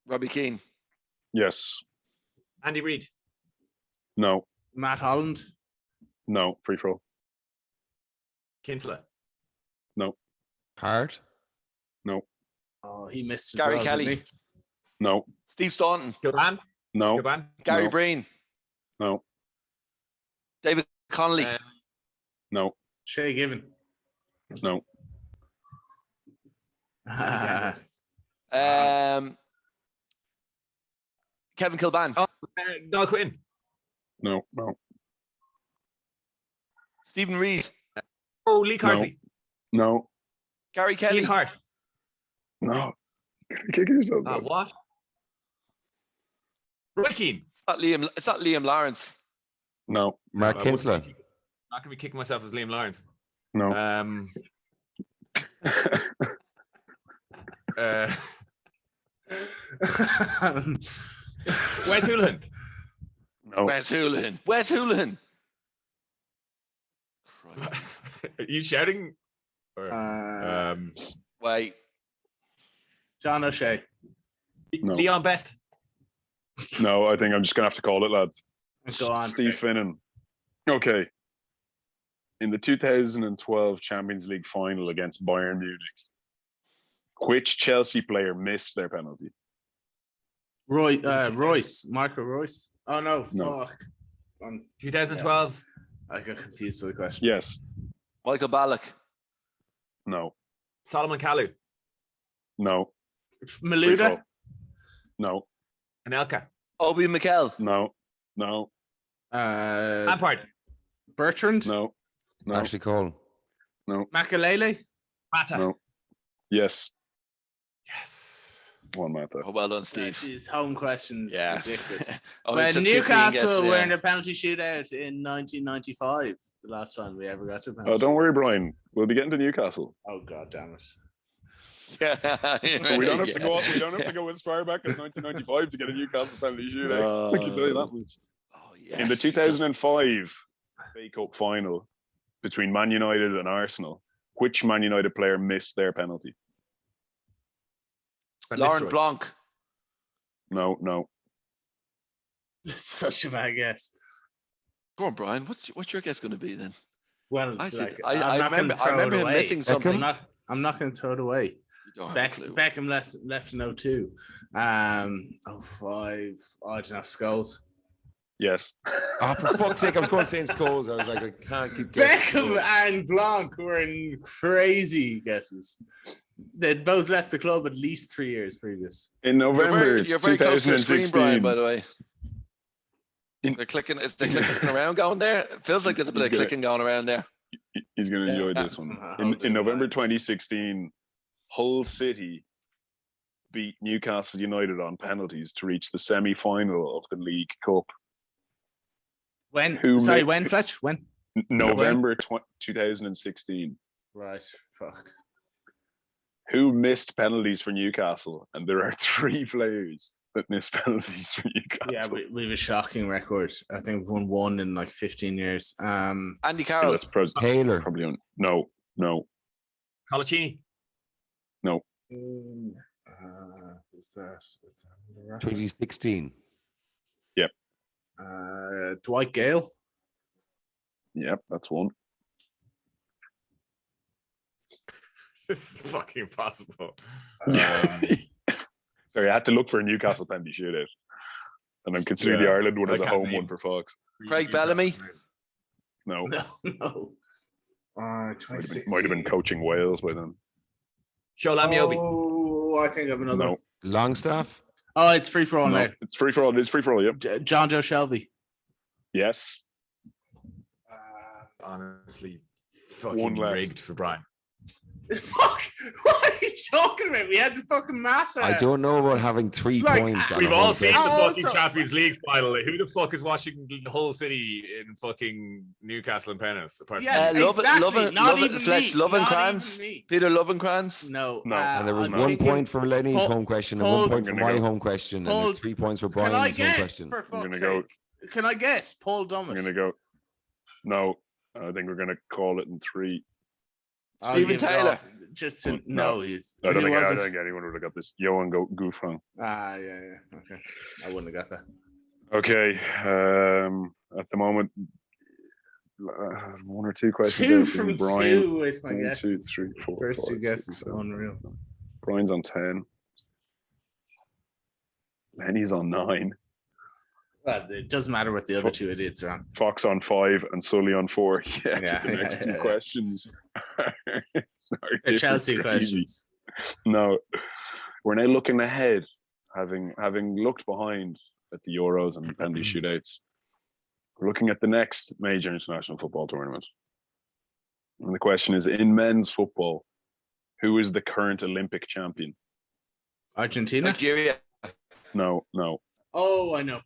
Robbie Keane? Yes. Andy Reid. No. Matt Holland. No. Free throw. Kinsler. No. Hart. No. Oh, he missed as Gary well, Kelly? didn't he? No. Steve Staunton? Kilban. No. Kilban. Gary No. Breen? No. David Connolly? No. Shay Given. No. Kevin Kilban? Oh, Noel Quinn. No. No. Stephen Reed? Oh, Lee Carsley. No. Gary Kelly? Ian Hart. No. Kick yourself. What? Roy Keane. It's not Liam Lawrence. No. Mark I wouldn't Kinsler. be- Not gonna be kicking myself as Liam Lawrence. No. Wes Houlihan. No. Wes Houlihan. Are you shouting? Or, Wait. John O'Shea. No. Leon Best. No, I think I'm just going to have to call it, lads. Go on. Steve Finnan. Okay. In the 2012 Champions League final against Bayern Munich, which Chelsea player missed their penalty? Royce. Marco Royce. Oh, no. No. Fuck. 2012. I got confused with the question. Yes. Michael Ballack. No. Solomon Kalou. No. Maluda. No. Anelka. Obi Mikel. No. No. Lampard. Bertrand. No. No. Ashley Cole. No. Makalele. Mata. No. Yes. Yes. One Mata. Oh, well done, Steve. These home questions. Yeah. Ridiculous. Only When took 15 Newcastle guesses, were in a penalty shootout in 1995, the last time we ever got to a penalty. Oh, don't worry, Brian. We'll be getting to Newcastle. Oh, God damn it. We don't have to go. We don't have to go as far back as 1995 to get a Newcastle penalty shootout. I can tell you that much. Oh, yes. In the 2005 FA Cup final between Man United and Arsenal, which Man United player missed their penalty? Laurent Blanc. No. That's such a bad guess. Go on, Brian. What's your guess going to be then? Well, I remember him missing something. I'm not going to throw it away. You don't have a clue. Beckham left in 02. 05. I don't know. Skulls. Yes. Oh, for fuck's sake, I was going to say Scholes. I was like, I can't keep guessing. Beckham and Blanc were in crazy guesses. They'd both left the club at least 3 years previous. In November You're very close to your 2016. screen, Brian, by the way. They're clicking. Is they clicking around going there? It feels like there's a bit of clicking going around there. He's going to enjoy this one. In November 2016, Hull City beat Newcastle United on penalties to reach the semi-final of the League Cup. When? When, when, Fletch? When? November 2016. Right. Fuck. Who missed penalties for Newcastle? And there are 3 players that missed penalties for Newcastle. Yeah, we have a shocking record. I think we've won 1 in like 15 years. Andy Carroll. Taylor. Probably no. Colaccini. No. Who's that? 2016. Yep. Dwight Gale. Yep, that's one. This is fucking impossible. Sorry, I had to look for a Newcastle penalty shootout. And I'm considering the Ireland one as a home one for Fox. Craig Bellamy. No. No. 2016. Might have been coaching Wales by then. Shola Miobi. Oh, I think I have another. No. Longstaff. Oh, it's free for all now. It's free for all. It's free for all, yep. John Joe Shelby. Yes. Honestly, One fucking left. rigged for Brian. Fuck! What are you talking about? We had the fucking matter. I don't know about having 3 Like, points. on We've a all home seen game. the Oh, fucking so- Champions League final. Who the fuck is watching the whole city in fucking Newcastle and Pennis? Apart Yeah, from exactly. Not even Fletch, me. Lovenkrands. Peter Lovenkrands. No. No. And there was No. 1 point for Lenny's Paul- home question and Paul- 1 point for I'm gonna my go. home question. And Paul- there's 3 points for Can I Brian's home guess, question. for I'm fuck's gonna go. sake? Can I guess? Paul I'm Dummett. going to go. No. I think we're going to call it in 3. I'll Stephen give it Taylor. off. Just to, No. no, he's. I don't he wasn't. think anyone would have got this. Johan Gouffran. Yeah. Okay. I wouldn't have got that. Okay. At the moment, 1 or 2 questions. 2 out from Brian. 2 is my 1, guess. 2, 3, 4. First 2 5, guesses. 6, 7. Unreal. Brian's on 10. Lenny's on 9. Well, it doesn't matter what the other 2 idiots are on. Fox on 5 and Sully on 4. Yeah, the next 2 yeah. questions are The Chelsea different, questions. No, we're now looking ahead, having looked behind at the Euros and the shootouts. We're looking at the next major international football tournament. And the question is, in men's football, who is the current Olympic champion? Argentina? Nigeria. No. Oh, I know.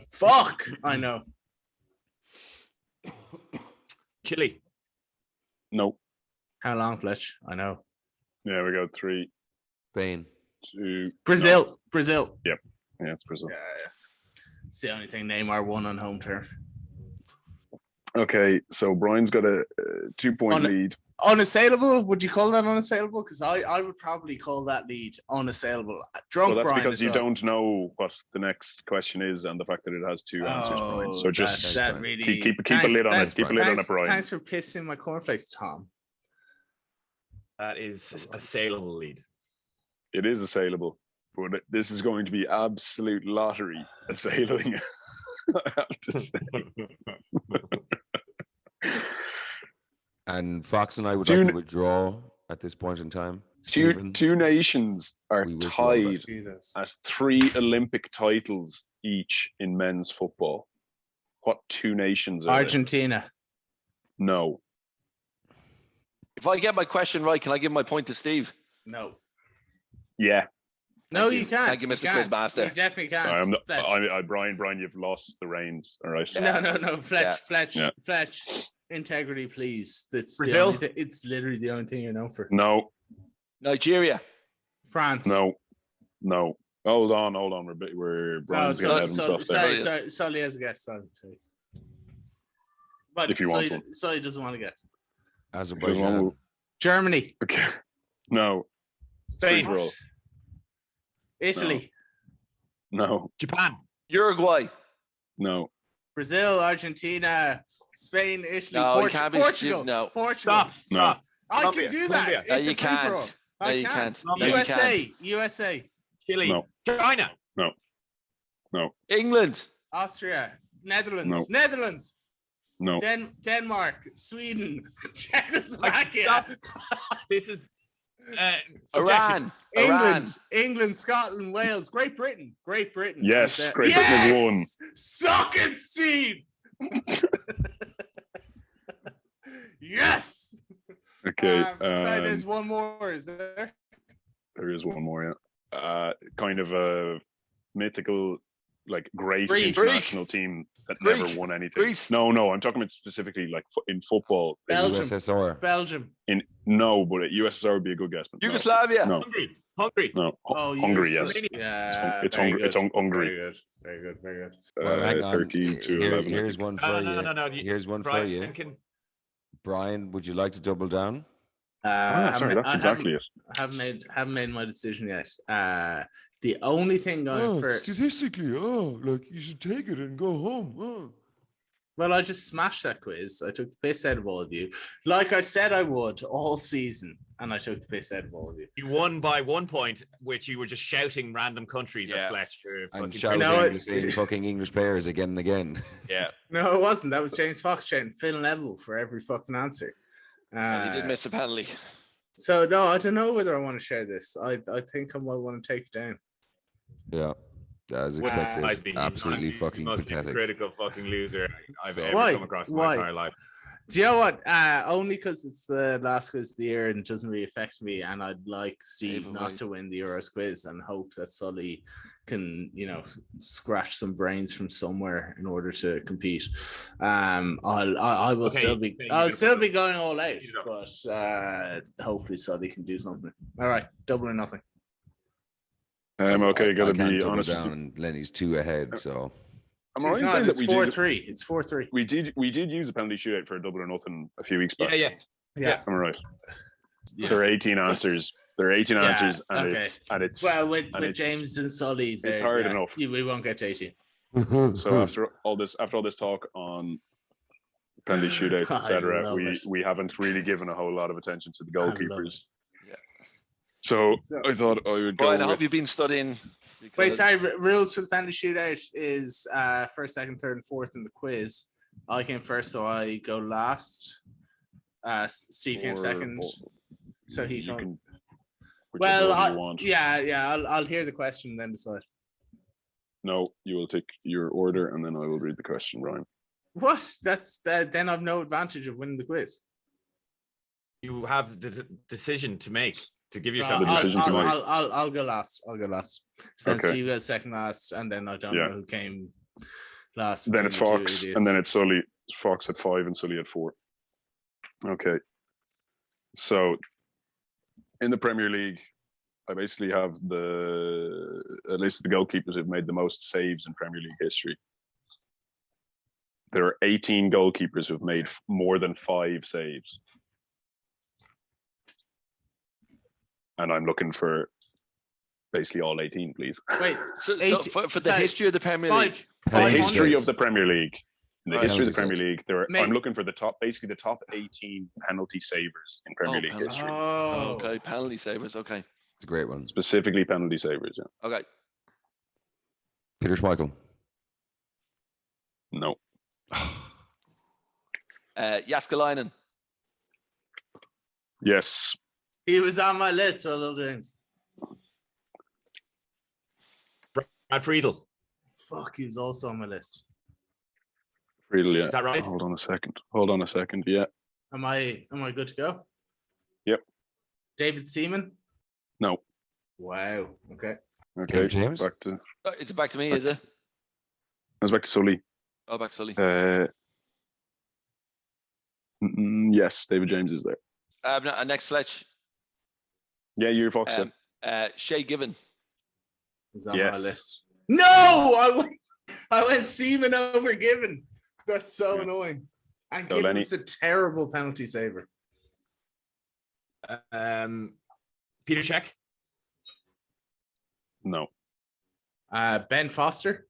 Fuck. I know. Chile. No. How long, Fletch? I know. Yeah, we got 3, Spain. 2. Brazil. No. Brazil. Yeah, it's Brazil. Yeah. It's the only thing Neymar won on home turf. Okay, so Brian's got a 2-point lead. Unassailable? Would you call that unassailable? Because I would probably call that lead unassailable. Drunk Well, that's Brian because you well. don't know what the next question is and the fact that it has 2 answers, Brian. So just that really keep a lid on it. Keep a lid on it, Brian. Thanks for pissing my cornflakes, Tom. That is a saleable lead. It is assailable, but this is going to be absolute lottery assailing. I have to say. And Fox and I would like to withdraw at this point in time. Two nations are tied at 3 Olympic titles each in men's football. What 2 nations are Argentina. There? No. If I get my question right, can I give my point to Steve? No. Yeah. No, you can't. Thank you, Mr. Quizmaster. You definitely can't. Sorry, Brian, you've lost the reins. All right. No. Fletch. Integrity, please. That's Brazil. It's literally the only thing you're known for. No. Nigeria. France. No. Hold on. We're Brian's gonna have himself there. Sully has a guess. Sorry. But if you want one. Sully doesn't want to guess. Azerbaijan. Germany. Okay. No. Spain. Italy. No. Japan. Uruguay. No. Brazil, Argentina, Spain, Italy, Portugal. No. Portugal. Stop. I can do that. No, It's you a free-for-all. can't. No, you can't. USA. Chile. No. China. No. England. Austria. Netherlands. No. Netherlands. No. Denmark. Sweden. Czechoslovakia. This is Iran. England, Scotland, Wales, Great Britain. Yes, Great Britain has won. Suck it, Steve. Yes. Okay. So there's one more, is there? There is one more, yeah. Kind of a mythical, like great international team that never won anything. Greece. No, I'm talking about specifically like in football. Belgium. USSR. Belgium. No, but USSR would be a good guess. But Yugoslavia. No. Hungary. No. Hungary, yes. Yeah, It's Hungary. Very good. Well, hang on. 13 to 11. Here's one for you. No. Here's one for you. Brian, would you like to double down? Sorry, that's exactly it. I haven't made my decision yet. The only thing going for statistically, like you should take it and go home. Well, I just smashed that quiz. I took the piss out of all of you, like I said I would all season, and I took the piss out of all of you. You won by 1 point, which you were just shouting random countries at Fletch. And shouting the same fucking English players again and again. Yeah. No, it wasn't. That was James Fox shouting Phil Neville for every fucking answer. And he did miss a penalty. So no, I don't know whether I want to share this. I think I might want to take it down. Yeah, as expected. Absolutely fucking most pathetic. Critical fucking loser I've ever come across in my entire life. Do you know what? Only because it's the last quiz of the year and it doesn't really affect me, and I'd like Steve not to win the Euros quiz and hope that Sully can, scratch some brains from somewhere in order to compete. I will still be going all out, but hopefully Sully can do something. All right, double or nothing. Okay, gotta I be double honest. Down and Lenny's 2 ahead, so. I'm alright saying that it's 4-3. It's 4-3. We did use a penalty shootout for a double or nothing a few weeks back. Yeah. I'm right. Yeah. There are 18 answers. And it's well with James and Sully. It's hard enough. We won't get to 18. So after all this talk on penalty shootouts, etc., we haven't really given a whole lot of attention to the goalkeepers. So I thought I would go. Brian, I hope you've been studying. Wait, sorry. Rules for the penalty shootout is first, second, third, and fourth in the quiz. I came first, so I go last. Steve came second, so he can. Well, I'll hear the question and then decide. No, you will take your order and then I will read the question, Brian. What? That's then I've no advantage of winning the quiz. You have the decision to make. To give yourself I'll go last. So then okay. Steve goes second last, and then I don't know who came Then it's Fox, and then it's Sully. Fox at 5 and Sully at 4. Okay. So in the Premier League, I basically have a list of the goalkeepers who've made the most saves in Premier League history. There are 18 goalkeepers who've made more than 5 saves. And I'm looking for basically all 18, please. Wait, so for the history of the Premier League? The history of the Premier League. In the history of the Premier League, I'm looking for the top 18 penalty savers in Premier League history. Oh, okay, penalty savers, okay. It's a great one. Specifically penalty savers, yeah. Okay. Peter Schmeichel. No. Jaskalainen. Yes. He was on my list for those games. Brad Friedel. Fuck, he was also on my list. Friedel, yeah. Is that right? Hold on a second. Yeah. Am I good to go? Yep. David Seaman? No. Wow. Okay. Okay. James? It's back to me, is it? It's back to Sully. Oh, back to Sully. Yes, David James is there. Next Fletch. Yeah, you're Fox. Shay Given. He's on my list. No! I went Seaman over Given. That's so annoying. And Given was a terrible penalty saver. Peter Cech. No. Ben Foster.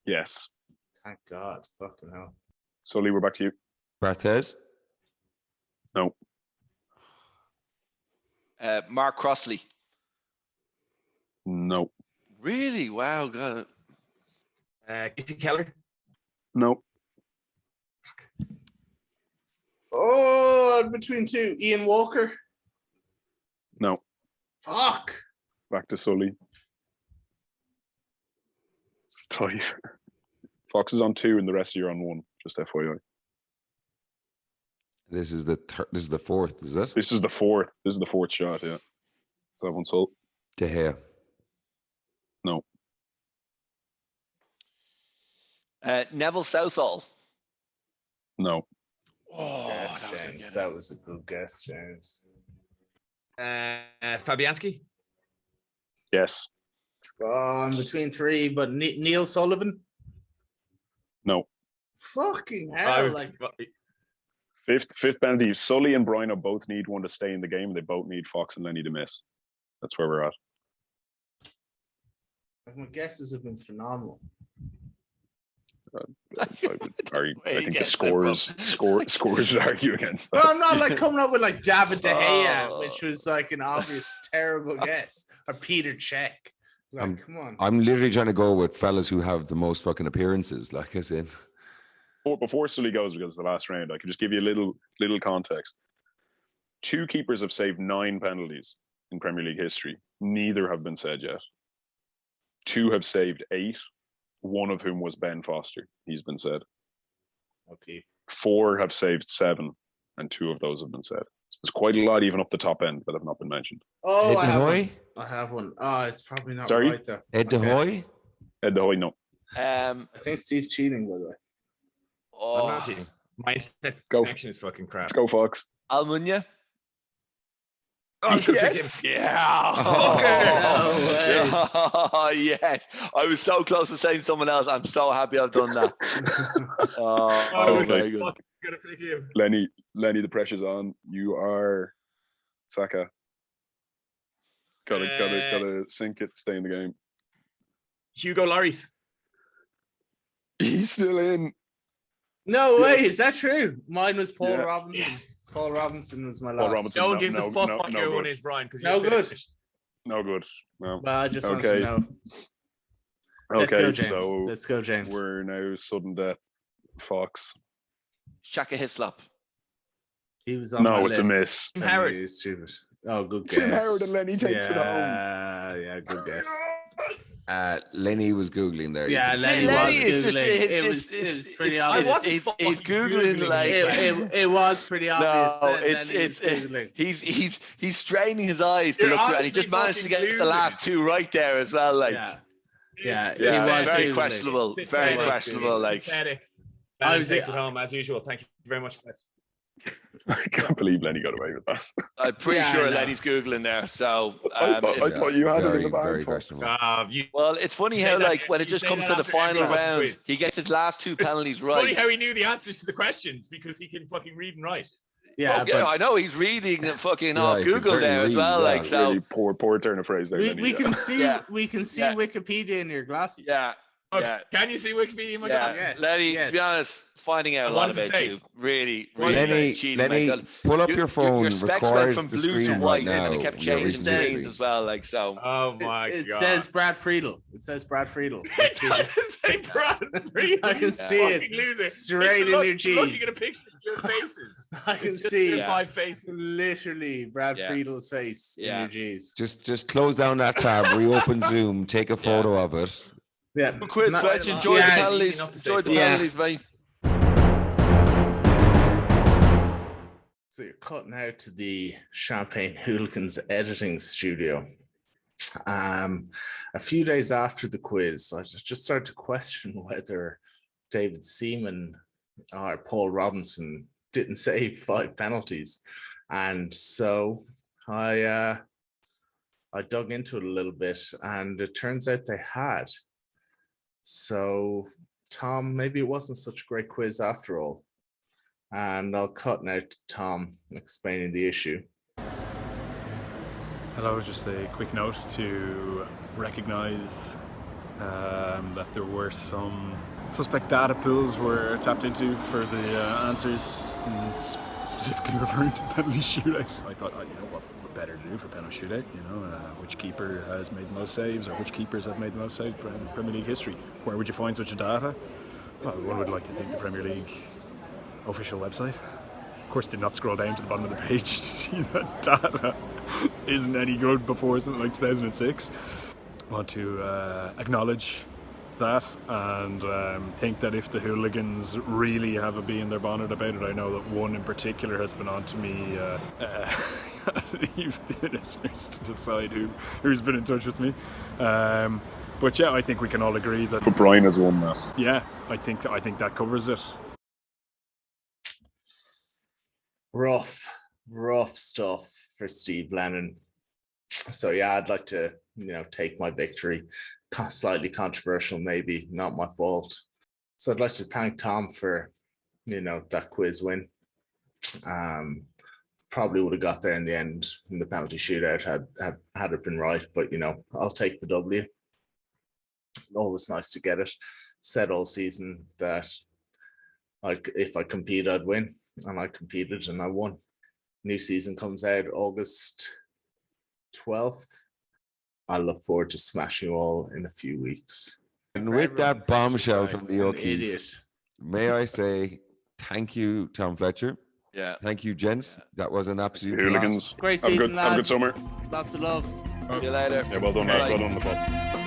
Yes. Thank God. Fucking hell. Sully, we're back to you. Barthez. No. Mark Crossley. No. Really? Wow, got it. Casey Keller. No. Oh, I'm between two. Ian Walker. No. Fuck. Back to Sully. It's tight. Fox is on 2 and the rest of you are on 1. Just FYI. This is the fourth, is it? This is the fourth. This is the fourth shot, yeah. So everyone's sold. De Gea. No. Neville Southall. No. Oh, yes, James. That was a good guess, James. Fabianski. Yes. Oh, I'm between 3, but Neil Sullivan. No. Fucking hell! Fifth penalty. Sully and Brino both need one to stay in the game. They both need Fox and Lenny to miss. That's where we're at. My guesses have been phenomenal. I think the scores would argue against that. Well, I'm not coming up with David De Gea, which was an obvious terrible guess, or Peter Cech. Come on. I'm literally trying to go with fellas who have the most fucking appearances, like I said. Before Sully goes, because it's the last round, I can just give you a little context. 2 keepers have saved 9 penalties in Premier League history. Neither have been said yet. 2 have saved 8. One of whom was Ben Foster. He's been said. Okay. 4 have saved 7, and 2 of those have been said. So there's quite a lot, even up the top end, that have not been mentioned. Oh, I have one. Oh, it's probably not right though. Ed De Hoy? Ed De Hoy, no. I think Steve's cheating, by the way. I'm not cheating. My connection is fucking crap. Let's go, Fox. Almunia. Oh, yes. Yeah. Oh, yes. I was so close to saying someone else. I'm so happy I've done that. Very good. Lenny, the pressure's on. You are Saka. Gotta sink it, stay in the game. Hugo Lloris. He's still in. No way, is that true? Mine was Paul Robinson. Yes. Paul Robinson was my last. No one gives a fuck what your one is, Brian, because no good. No good. No. Well, I just want to know. Let's go, James. So let's go, James. We're now sudden death. Fox. Shaka Hislop. He was on my list. No, it's a miss. Tim Howard. He was stupid. Oh, good guess. Tim Howard and Lenny takes it home. Yeah, good guess. Lenny was Googling there. Yeah, Lenny was Googling. It was pretty obvious. He's Googling it was pretty obvious. No, he's straining his eyes to look through, and he just managed to get the last 2 right there as well. Yeah. Yeah, he Yeah, was very Googling. questionable. Very Pathetic. questionable. Like, Pathetic. I I was- takes it home as usual. Thank you very much for that. I can't believe Lenny got away with that. I'm pretty Yeah, I sure know. Lenny's Googling there. So, I thought you had it in the bag, very folks. questionable. well, it's funny You say how, that- like, when it you just say comes that to the after every final fucking round, quiz. he gets his last two penalties It's right. funny how he knew the answers to the questions because he can fucking read and write. Yeah, Okay, I know he's reading fucking Yeah, off he can Google certainly there as read, well. yeah. Like, so, Really poor turn of phrase there, Lenny. we can see Yeah. Yeah. Wikipedia in your glasses. yeah, Oh, yeah. Can you see Wikipedia in my Yeah, glasses? Yes, Lenny, yes. to be honest, finding out a And lot what does it about say? you. Really, What does it really say? cheating. Lenny, man. pull up Your- your phone, your specs went record from the blue to screen white, right and now. they kept your changing recent screens history. as well. Like, so. Oh my It god. says Brad Friedel. It says Brad Friedel. It doesn't say Brad Friedel. I can you see fucking it loser. straight It's in look- your Looking cheese. at a picture of your faces. I can It's just see your Yeah. 5 faces. literally Brad Yeah. Friedel's face in Yeah. your G's. Just close down that tab, reopen Zoom, take a photo of it. Yeah. Good quiz, Not- Fletch. Yeah, Enjoy the it's easy penalties. enough to say Enjoy the Yeah. penalties, mate. So you're cutting out to the Champagne Hooligans editing studio. A few days after the quiz, I just started to question whether David Seaman or Paul Robinson didn't save 5 penalties, and so I dug into it a little bit, and it turns out they had. So, Tom, maybe it wasn't such a great quiz after all. And I'll cut now to Tom explaining the issue. Hello, just a quick note to recognise that there were some suspect data pools were tapped into for the answers, and specifically referring to the penalty shootout. I thought, what better to do for penalty shootout? Which keeper has made the most saves, or which keepers have made the most saves in Premier League history? Where would you find such data? Well, one would like to think the Premier League official website. Of course, did not scroll down to the bottom of the page to see that data isn't any good before something like 2006. I want to acknowledge that and think that if the hooligans really have a bee in their bonnet about it, I know that one in particular has been on to me. Leave the listeners to decide who's been in touch with me. But yeah, I think we can all agree that. But Brian has won that. Yeah, I think that covers it. Rough stuff for Steve Lennon. So yeah, I'd like to, take my victory. Slightly controversial, maybe, not my fault. So I'd like to thank Tom for, that quiz win. Probably would have got there in the end in the penalty shootout had it been right, but I'll take the W. Always nice to get it. Said all season that if I compete, I'd win. And I competed and I won. New season comes out August 12th. I look forward to smashing you all in a few weeks. And with that bombshell from the An O'Keefe, idiot. may I say thank you, Tom Fletcher. Yeah. Thank you, gents. That was an absolute Hooligans. Great Have a season, good summer. Lots of love. See you later. Yeah, well done, lads. Well done on the pod.